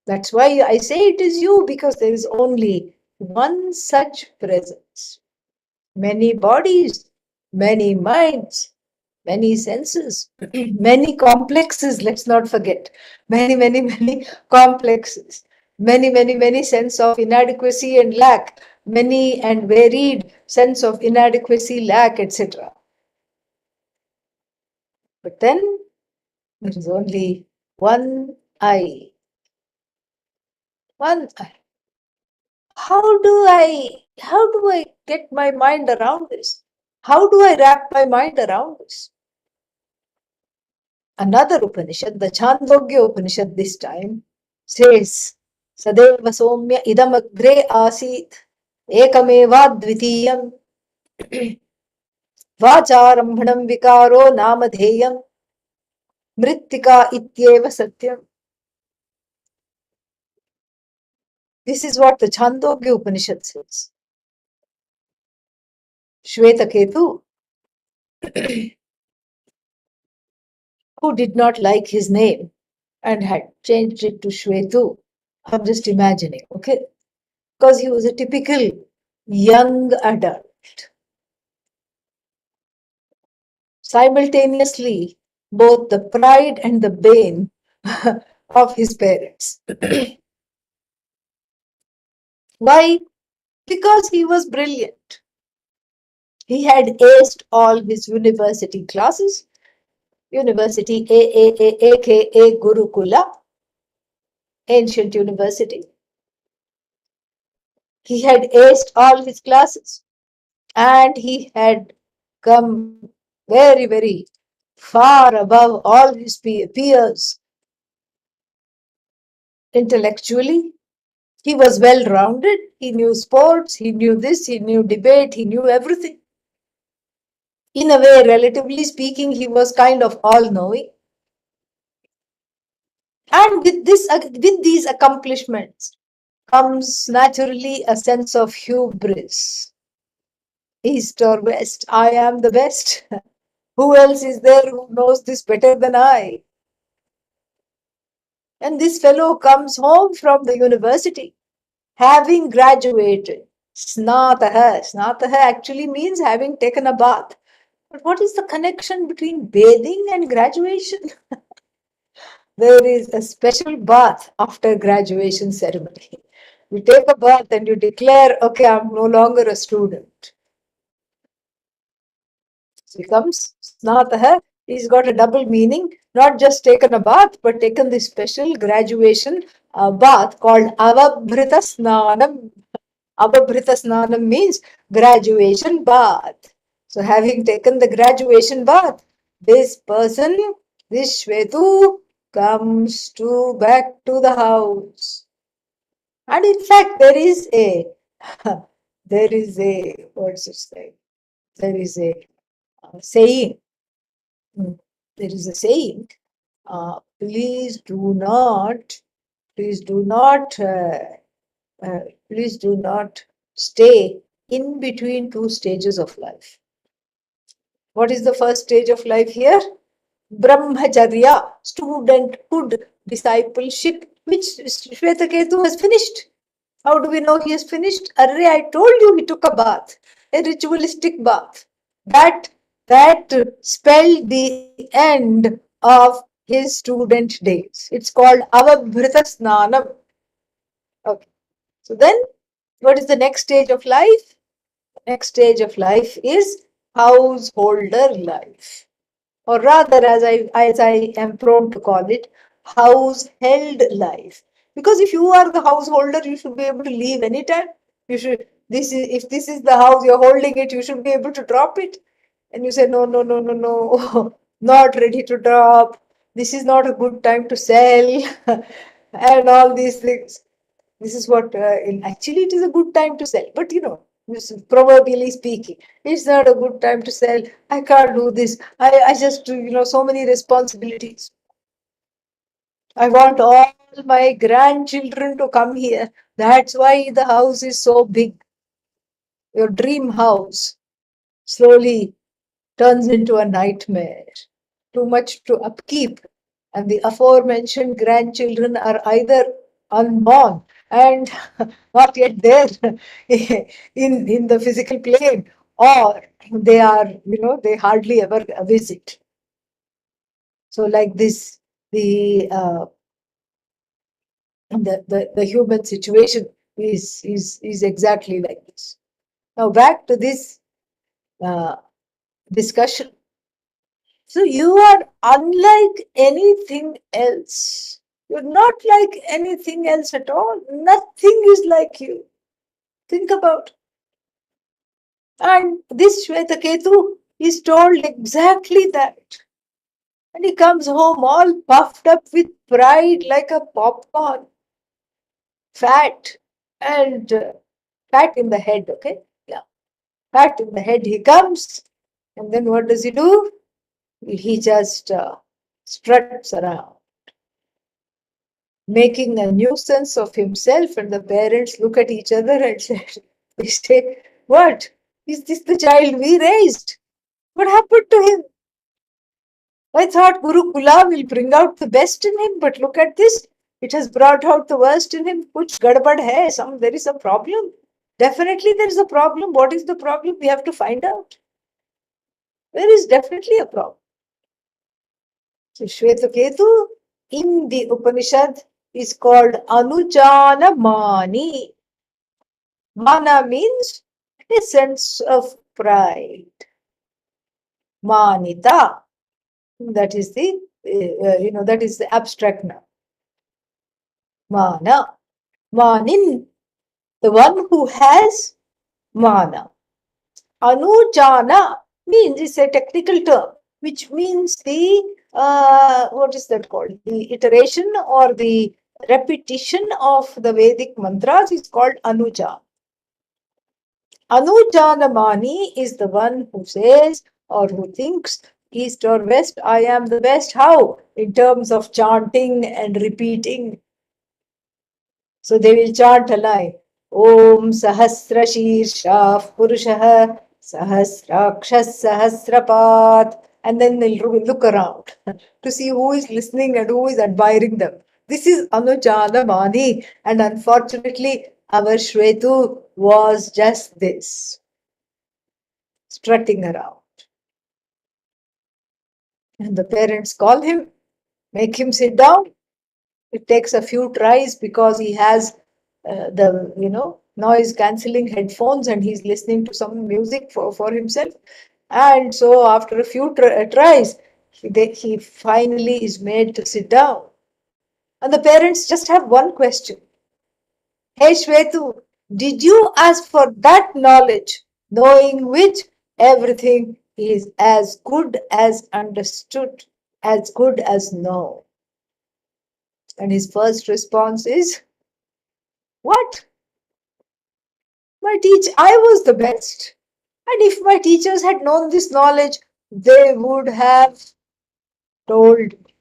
That's why I say it is you, because there is only one such presence. Many bodies, many minds, many senses, many complexes, let's not forget. Many, many, many complexes. Many, many, many sense of inadequacy and lack. Many and varied sense of inadequacy, lack, etc. But then there is only one I. One I. How do I get my mind around this? How do I wrap my mind around this? Another Upanishad, the Chandogya Upanishad this time, says, Sadeva Somya idam agre asit ekameva dvitiyam vacharambhanam vikaro namadheyam mrittika ityeva satyam. This is what the Chandogya Upanishad says. Shvetaketu, who did not like his name and had changed it to Shvetu. I'm just imagining, okay? Because he was a typical young adult. Simultaneously, both the pride and the bane of his parents. Why? Because he was brilliant. He had aced all his university classes, University aka Gurukula, ancient university. He had aced all his classes and he had come very, very far above all his peers intellectually. He was well rounded. He knew sports, he knew this, he knew debate, he knew everything. In a way, relatively speaking, he was kind of all knowing. And with these accomplishments comes naturally a sense of hubris. East or West, I am the best. Who else is there who knows this better than I? And this fellow comes home from the university, having graduated. Snataha. Snataha actually means having taken a bath. But what is the connection between bathing and graduation? There is a special bath after graduation ceremony. You take a bath and you declare, okay, I'm no longer a student. So he comes, Snataha. He's got a double meaning, not just taken a bath, but taken this special graduation bath called Avabhrita Snanam. Avabhrita Snanam means graduation bath. So having taken the graduation bath, this person, this Shvetu, comes back to the house. And in fact, there is a, what's it say? There is a saying. There is a saying, please do not, please do not, please do not stay in between two stages of life. What is the first stage of life here? Brahmacharya, studenthood, discipleship, which Shvetaketu has finished. How do we know he has finished? Array, I told you he took a bath, a ritualistic bath. That spelled the end of his student days. It's called Avabhrita Snanam. Okay. So then, what is the next stage of life? Next stage of life is householder life, or rather, as I am prone to call it, house held life. Because if you are the householder, you should be able to leave anytime. You should this is if this is the house you're holding it, you should be able to drop it. And you say, no, no, no, no, no, not ready to drop. This is not a good time to sell, and all these things. This is what, actually, it is a good time to sell. But proverbially speaking, it's not a good time to sell. I can't do this. I just, so many responsibilities. I want all my grandchildren to come here. That's why the house is so big. Your dream house slowly turns into a nightmare. Too much to upkeep. And the aforementioned grandchildren are either unborn and not yet there in the physical plane, or they are, they hardly ever visit. So like this, the human situation is exactly like this. Now back to this discussion. So you are unlike anything else. You're not like anything else at all. Nothing is like you. Think about And this Shvetaketu is told exactly that. And he comes home all puffed up with pride like a popcorn, fat, and fat in the head, okay? Yeah, fat in the head he comes. And then what does he do? He just struts around, making a nuisance of himself, and the parents look at each other and they say, what? Is this the child we raised? What happened to him? I thought Gurukula will bring out the best in him, but look at this. It has brought out the worst in him. Kuch gadbad hai. There is a problem. Definitely there is a problem. What is the problem? We have to find out. There is definitely a problem. So Shvetaketu in the Upanishad is called Anujana Mani. Mana means a sense of pride. Manita, that is the abstract noun. Mana, Manin, the one who has mana. Anujana means, it's a technical term, which means the, what is that called? The iteration or the repetition of the Vedic mantras is called Anuja. Anujanamani is the one who says or who thinks, east or west, I am the best. How? In terms of chanting and repeating. So they will chant a line. Om Sahasra Shirsha Purushah Sahasrakshas Sahasrapat. And then they'll look around to see who is listening and who is admiring them. This is Anujana Mani. And unfortunately, our Shwetu was just this, strutting around. And the parents call him, make him sit down. It takes a few tries because he has the noise cancelling headphones and he's listening to some music for himself. And so after a few tries, he finally is made to sit down. And the parents just have one question. Hey Shwetu, did you ask for that knowledge, knowing which everything is as good as understood, as good as known? And his first response is, what? I was the best. And if my teachers had known this knowledge, they would have told me.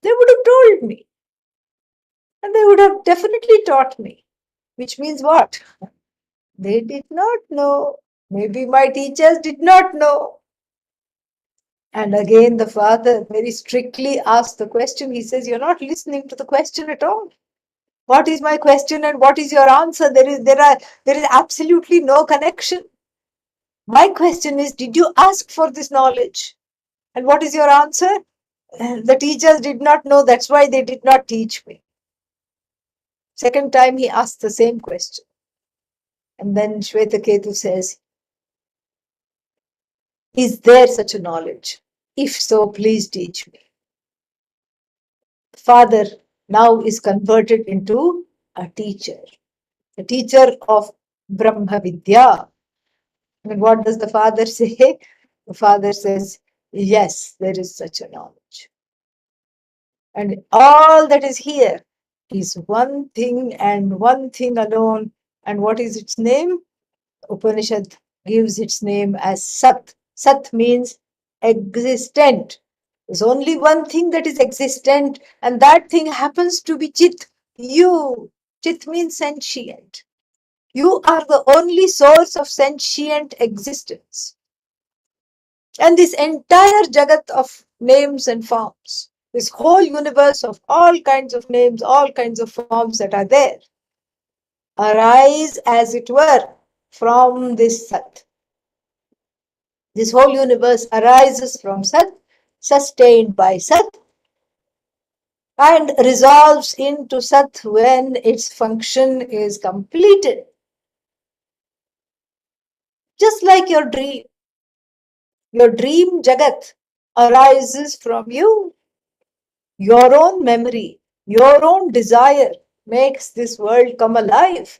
They would have told me. And they would have definitely taught me. Which means what? They did not know. Maybe my teachers did not know. And again, the father very strictly asked the question. He says, you're not listening to the question at all. What is my question and what is your answer? There is absolutely no connection. My question is, did you ask for this knowledge? And what is your answer? The teachers did not know, that's why they did not teach me. Second time he asked the same question. And then Shvetaketu says, is there such a knowledge? If so, please teach me. The father now is converted into a teacher of Brahma Vidya. And what does the father say? The father says, yes, there is such a knowledge. And all that is here is one thing and one thing alone. And what is its name? Upanishad gives its name as Sat. Sat means existent. There's only one thing that is existent, and that thing happens to be Chit. You. Chit means sentient. You are the only source of sentient existence. And this entire Jagat of names and forms, this whole universe of all kinds of names, all kinds of forms that are there, arise, as it were, from this Sat. This whole universe arises from Sat, sustained by Sat, and resolves into Sat when its function is completed. Just like your dream Jagat arises from you. Your own memory, your own desire makes this world come alive.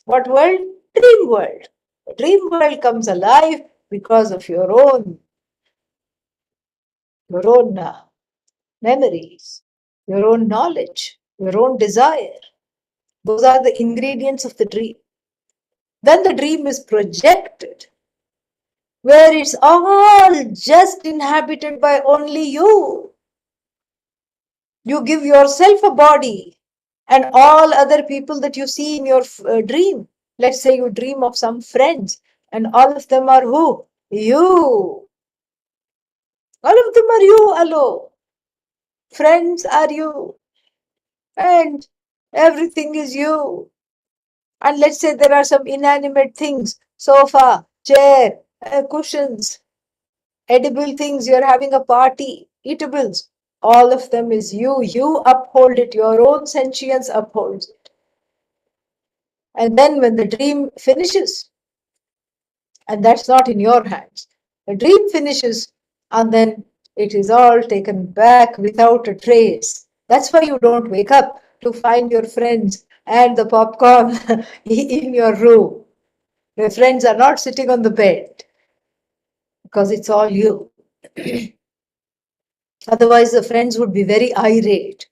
What world? Dream world. The dream world comes alive because of your own memories, your own knowledge, your own desire. Those are the ingredients of the dream. Then the dream is projected, where it's all just inhabited by only you. You give yourself a body, and all other people that you see in your dream. Let's say you dream of some friends, and all of them are who? You. All of them are you alone. Friends are you. And everything is you. And let's say there are some inanimate things, sofa, chair, cushions, edible things, you're having a party, eatables. All of them is you. You uphold it. Your own sentience upholds it. And then when the dream finishes, and that's not in your hands, the dream finishes, and then it is all taken back without a trace. That's why you don't wake up to find your friends and the popcorn in your room. Your friends are not sitting on the bed because it's all you. Otherwise, the friends would be very irate.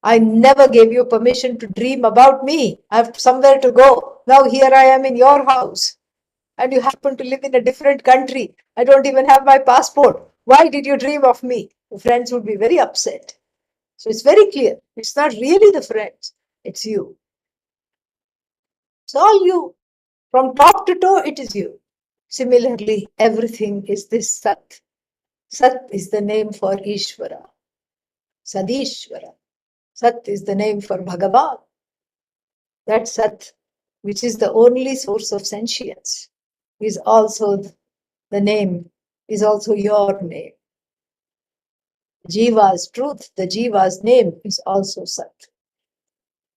I never gave you permission to dream about me. I have somewhere to go. Now here I am in your house. And you happen to live in a different country. I don't even have my passport. Why did you dream of me? The friends would be very upset. So it's very clear. It's not really the friends. It's you. It's all you. From top to toe, it is you. Similarly, everything is this Sat. Sat is the name for Ishvara. Sadishvara. Sat is the name for Bhagavan. That Sat, which is the only source of sentience, is also the name, is also your name. Jiva's truth, the Jiva's name is also Sat.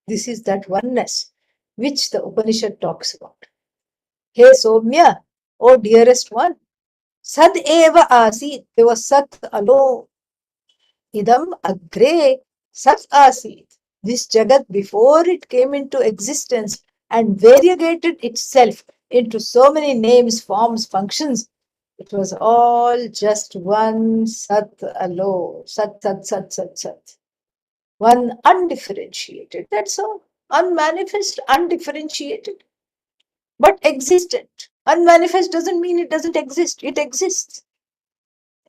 This is that oneness which the Upanishad talks about. Hey Somya, O dearest one, Sad eva asit, there was Sat alone. Idam agre Sat asit. This Jagat, before it came into existence and variegated itself into so many names, forms, functions, it was all just one Sat alone. Sat, Sat, Sat, Sat, Sat. One undifferentiated. That's all. Unmanifest, undifferentiated, but existent. Unmanifest doesn't mean it doesn't exist. It exists.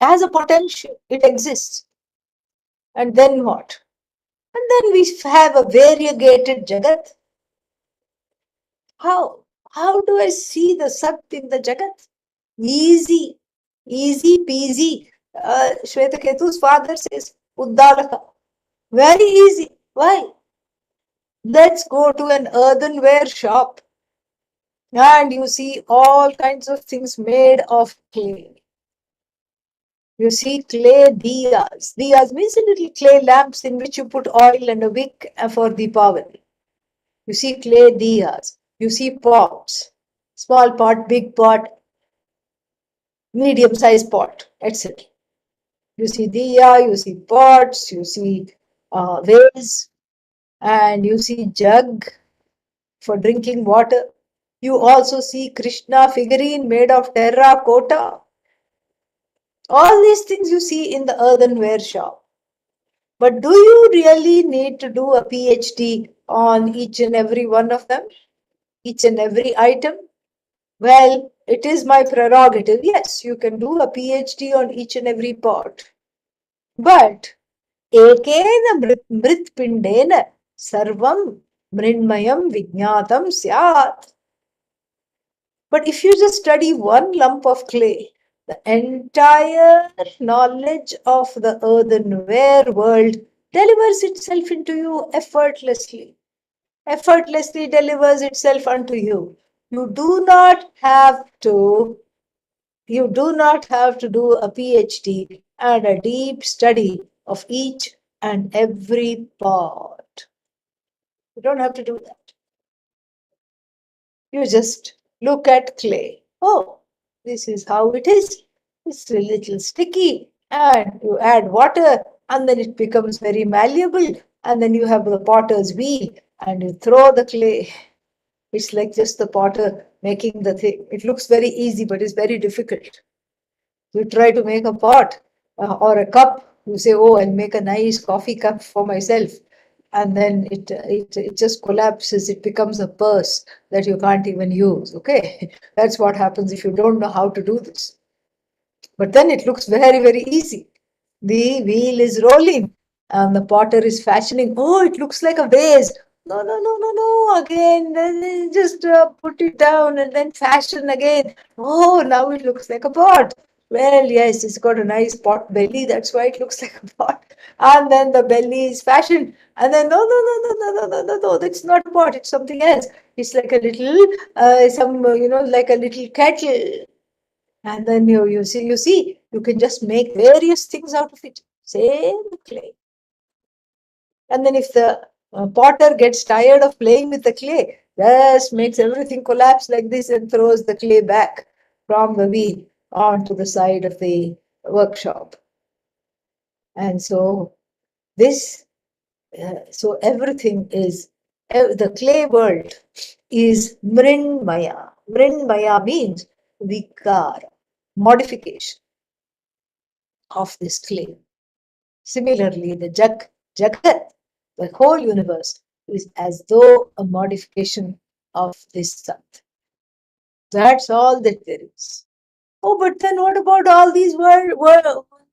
It has a potential. It exists. And then what? And then we have a variegated Jagat. How? How do I see the Sat in the Jagat? Easy. Easy peasy. Shvetaketu's father says, Uddalaka. Very easy. Why? Let's go to an earthenware shop and you see all kinds of things made of clay. You see clay diyas. Diyas means little clay lamps in which you put oil and a wick for Deepavali. You see clay diyas. You see pots. Small pot, big pot, medium-sized pot, etc. You see diya, you see pots, you see vase, and you see jug for drinking water. You also see Krishna figurine made of terracotta. All these things you see in the earthenware shop. But do you really need to do a PhD on each and every one of them? Each and every item? Well, it is my prerogative. Yes, you can do a PhD on each and every pot. But ekena mritpindena sarvam mrinmayam vijnatam syat. But if you just study one lump of clay, the entire knowledge of the earthenware world delivers itself into you effortlessly. Effortlessly delivers itself unto you. You do not have to do a PhD and a deep study of each and every part. You don't have to do that. You just look at clay. Oh, this is how it is. It's a little sticky, and you add water, and then it becomes very malleable, and then you have the potter's wheel, and you throw the clay. It's like just the potter making the thing. It looks very easy, but it's very difficult. You try to make a pot or a cup. You say, "Oh, I'll make a nice coffee cup for myself," and then it just collapses. It becomes a purse that you can't even use. Okay, that's what happens if you don't know how to do this. But then it looks very, very easy. The wheel is rolling and the potter is fashioning. Oh, it looks like a vase. No, no, no, no, no. Again, then just put it down and then fashion again. Oh, now it looks like a pot. Well, yes, it's got a nice pot belly. That's why it looks like a pot. And then the belly is fashioned. And then, no, no, no, no, no, no, no, no, no. That's not a pot. It's something else. It's like a little, like a little kettle. And then you can just make various things out of it. Same clay. And then if the potter gets tired of playing with the clay, just makes everything collapse like this and throws the clay back from the wheel onto the side of the workshop. And so this, so everything is, the clay world is mrinmaya. Mrinmaya means vikara, modification of this clay. Similarly, the Jagat, the whole universe, is as though a modification of this Sat. That's all that there is. Oh, but then what about all these word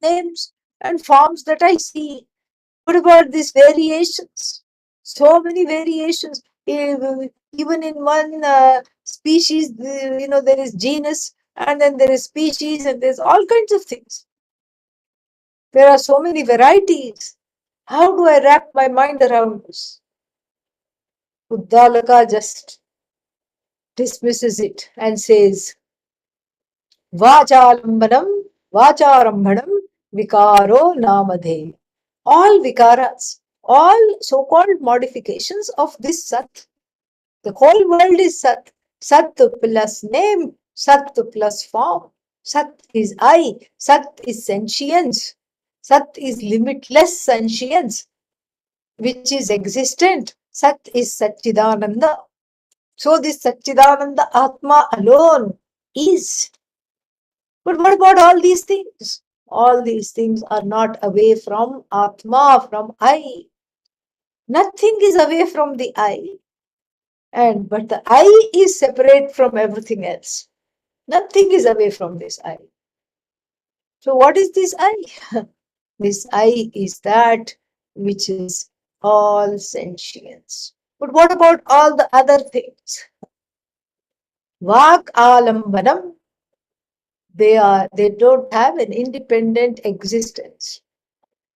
names and forms that I see? What about these variations? So many variations. Even in one species, there is genus, and then there is species, and there's all kinds of things. There are so many varieties. How do I wrap my mind around this? Uddalaka just dismisses it and says, Vachalambanam, Vacharambhanam, Vikaro Namadhe. All vikaras, all so-called modifications of this Sat. The whole world is Sat. Sat plus name, Sat plus form. Sat is I, Sat is sentience. Sat is limitless sentience, which is existent. Sat is Satchidananda. So this Satchidananda Atma alone is. But what about all these things? All these things are not away from Atma, from I. Nothing is away from the I. But the I is separate from everything else. Nothing is away from this I. So what is this I? This I is that which is all sentience. But what about all the other things? Vak alambanam, they don't have an independent existence.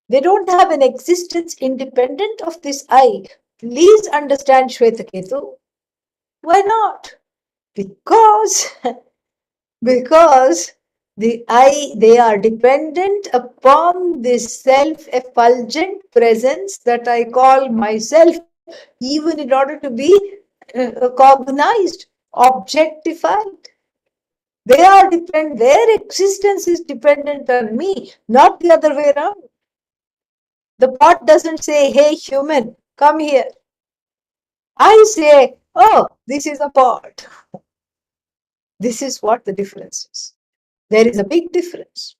They don't have an existence independent of this I. Please understand, Shwetaketu. Why not? Because because they are dependent upon this self-effulgent presence that I call myself, even in order to be cognized, objectified. Their existence is dependent on me, not the other way around. The pot doesn't say, "Hey, human, come here." I say, "Oh, this is a pot." This is what the difference is. There is a big difference.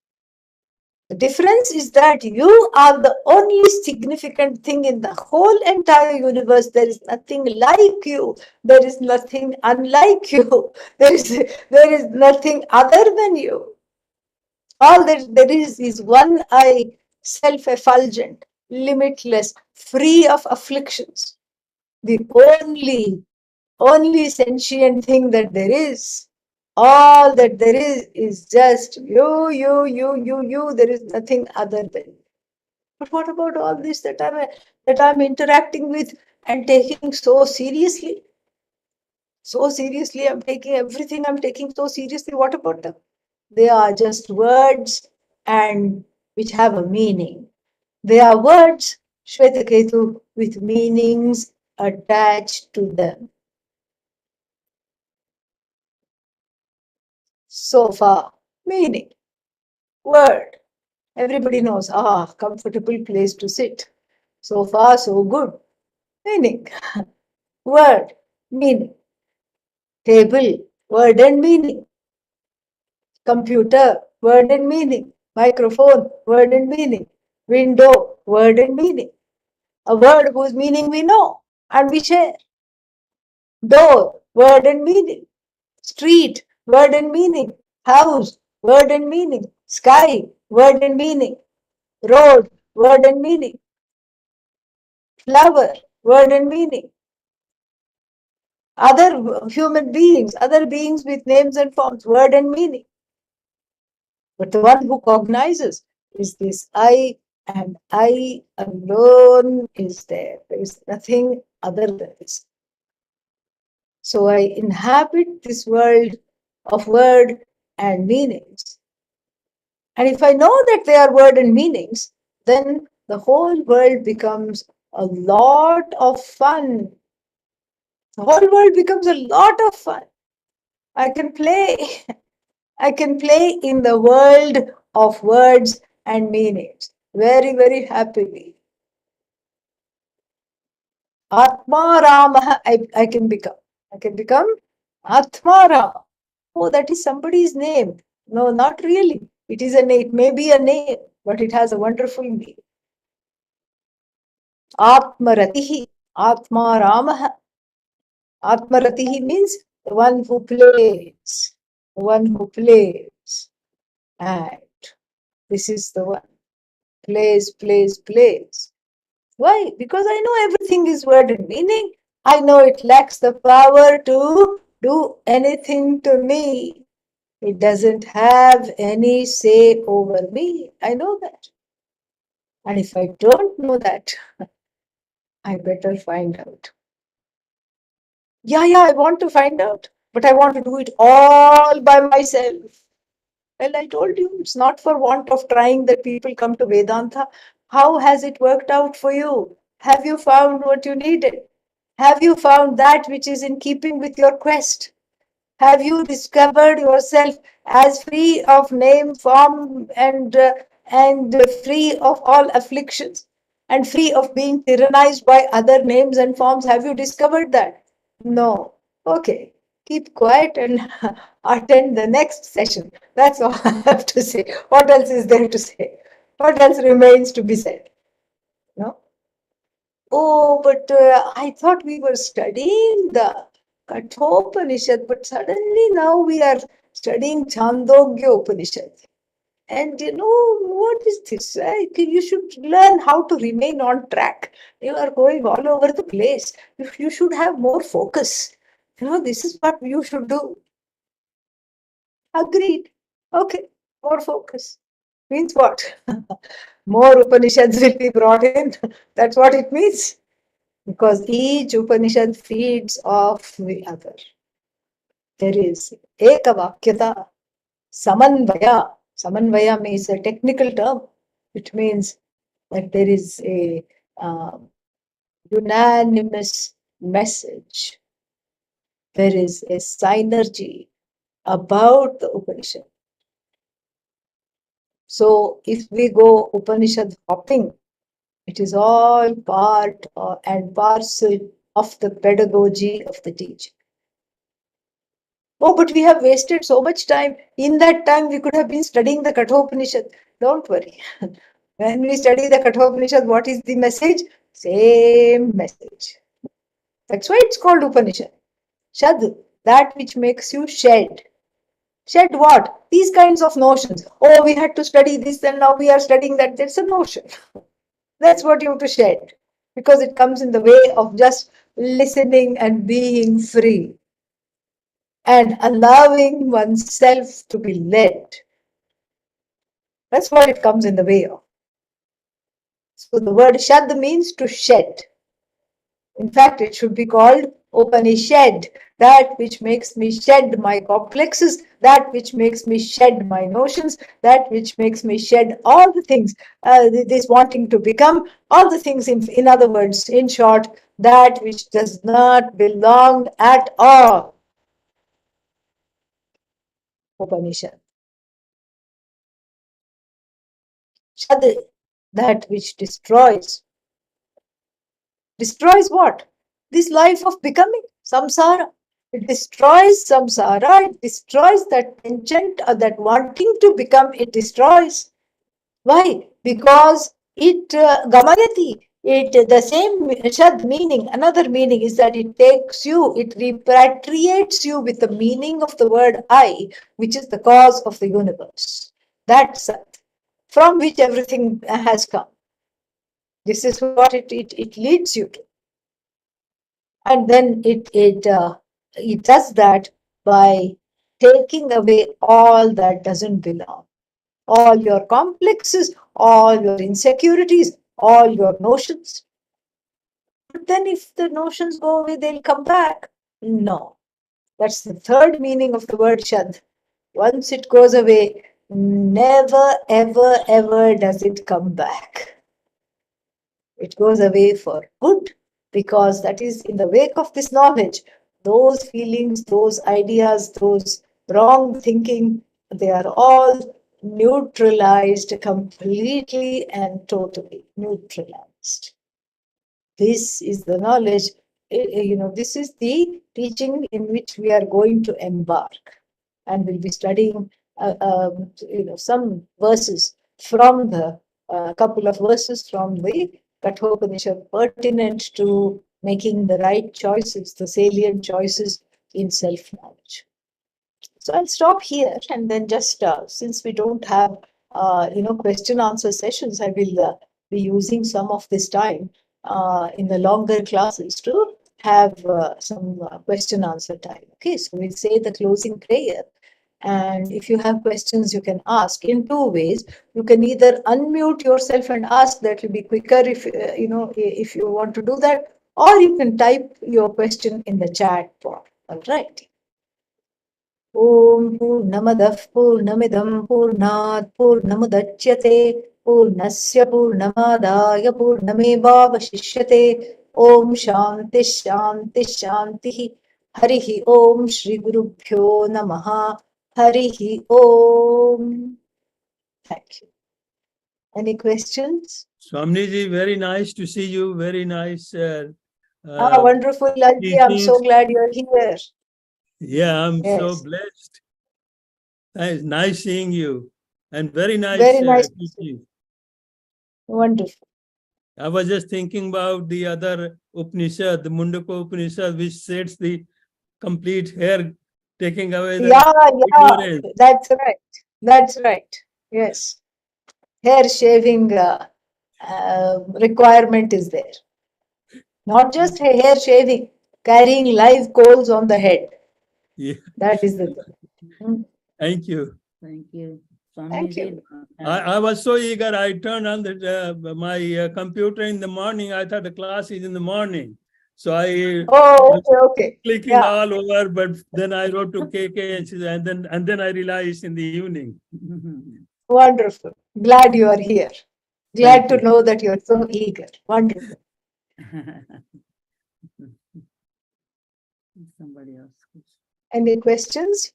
The difference is that you are the only significant thing in the whole entire universe. There is nothing like you. There is nothing unlike you. There is nothing other than you. All that there is one I, self-effulgent, limitless, free of afflictions. The only sentient thing that there is. All that there is just you. There is nothing other than you. But what about all this that I'm interacting with and taking so seriously? So seriously, I'm taking everything I'm taking so seriously. What about them? They are just words and which have a meaning. They are words, Shwetaketu, with meanings attached to them. Sofa, meaning. Word. Everybody knows, comfortable place to sit. So far, so good. Meaning. Word, meaning. Table, word and meaning. Computer, word and meaning. Microphone, word and meaning. Window, word and meaning. A word whose meaning we know and we share. Door, word and meaning. Street, word and meaning. House, word and meaning. Sky, word and meaning. Road, word and meaning. Flower, word and meaning. Other human beings, other beings with names and forms, word and meaning. But the one who cognizes is this I, and I alone is there. There is nothing other than this. So I inhabit this world of word and meanings. And if I know that they are word and meanings, then the whole world becomes a lot of fun. The whole world becomes a lot of fun. I can play. I can play in the world of words and meanings very, very happily. Atma Rama, I can become. I can become Atma Rama. Oh, that is somebody's name. No, not really. It is a name. It may be a name, but it has a wonderful meaning. Atmaratihi, Atma Rama. Atmaratihi means the one who plays. The one who plays. And this is the one. Plays, plays, plays. Why? Because I know everything is word and meaning. I know it lacks the power to do anything to me. It doesn't have any say over me. I know that. And if I don't know that, I better find out. Yeah, I want to find out, but I want to do it all by myself. Well, I told you, it's not for want of trying that people come to Vedanta. How has it worked out for you? Have you found what you needed? Have you found that which is in keeping with your quest? Have you discovered yourself as free of name, form, and free of all afflictions, and free of being tyrannized by other names and forms? Have you discovered that? No. Okay. Keep quiet and attend the next session. That's all I have to say. What else is there to say? What else remains to be said? No? Oh, but I thought we were studying the Kathopanishad, but suddenly now we are studying Chandogya Upanishad. And you know, what is this? You should learn how to remain on track. You are going all over the place. You should have more focus. You know, this is what you should do. Agreed. Okay, more focus. Means what? More Upanishads will be brought in. That's what it means. Because each Upanishad feeds off the other. There is Ekavakyata, Samanvaya. Samanvaya means a technical term. It means that there is a unanimous message. There is a synergy about the Upanishad. So if we go Upanishad hopping, it is all part and parcel of the pedagogy of the teacher. Oh, but we have wasted so much time. In that time, we could have been studying the Kathopanishad. Don't worry. When we study the Kathopanishad, what is the message? Same message. That's why it's called Upanishad. Shad, that which makes you shed. Shed what? These kinds of notions. Oh, we had to study this and now we are studying that. That's a notion. That's what you have to shed. Because it comes in the way of just listening and being free. And allowing oneself to be led. That's what it comes in the way of. So the word shad means to shed. In fact, it should be called Upanishad, that which makes me shed my complexes, that which makes me shed my notions, that which makes me shed all the things, this wanting to become, all the things, in other words, in short, that which does not belong at all. Upanishad. Shad, that which destroys. Destroys what? This life of becoming, samsara. It destroys samsara, it destroys that penchant or that wanting to become, it destroys. Why? Because it gamayati. It the same shad meaning. Another meaning is that it takes you, it repatriates you with the meaning of the word I, which is the cause of the universe. That Sat, from which everything has come. This is what it leads you to. And then it does that by taking away all that doesn't belong, all your complexes, all your insecurities, all your notions. But then if the notions go away, they'll come back. No. That's the third meaning of the word shad. Once it goes away, never, ever, ever does it come back. It goes away for good, because that is in the wake of this knowledge. Those feelings, those ideas, those wrong thinking, they are all neutralized completely and totally neutralized. This is the knowledge, this is the teaching in which we are going to embark. And we'll be studying, some verses from the, couple of verses from the Kathopanishad pertinent to making the right choices, the salient choices in self-knowledge. So I'll stop here, and then just since we don't have question answer sessions, I will be using some of this time in the longer classes to have some question answer time. Okay, so we'll say the closing prayer. And if you have questions, you can ask in two ways. You can either unmute yourself and ask, that will be quicker if you want to do that, or you can type your question in the chat box. All right. ॐ पूर्णमदः पूर्णमिदं पूर्णात् पूर्णमुदच्यते पूर्णस्य पूर्णमादाय पूर्णमेवावशिष्यते ॐ शान्तिः शान्तिः शान्तिः हरिः ॐ श्रीगुरुभ्यो नमः हरिः ॐ. Thank you. Any questions? Swamiji, very nice to see you. Very nice. Wonderful, Lalji. I'm so glad you're here. Yeah, I'm so blessed. Nice seeing you. And very nice, teaching. Wonderful. I was just thinking about the other Upanishad, the Mundaka Upanishad, which states the complete hair, taking away the ignorance. That's right. That's right. Yes. Hair shaving requirement is there. Not just hair shaving, carrying live coals on the head. Yeah. That is the thing. Thank you. Thank you. Thank you. I was so eager. I turned on my computer in the morning. I thought the class is in the morning. So I okay. Clicking all over, but then I wrote to KK and then I realized in the evening. Wonderful. Glad you are here. Glad to know that you are so eager. Wonderful. Somebody else. Any questions?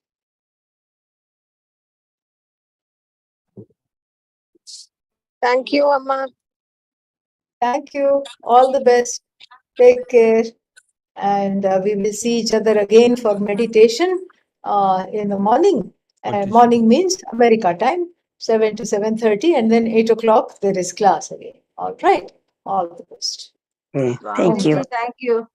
Thank you, Amma. Thank you. All the best. Take care. And we will see each other again for meditation in the morning. Morning means America time, 7 to 7:30, and then 8 o'clock there is class again. All right. All the best. Thank you. Thank you.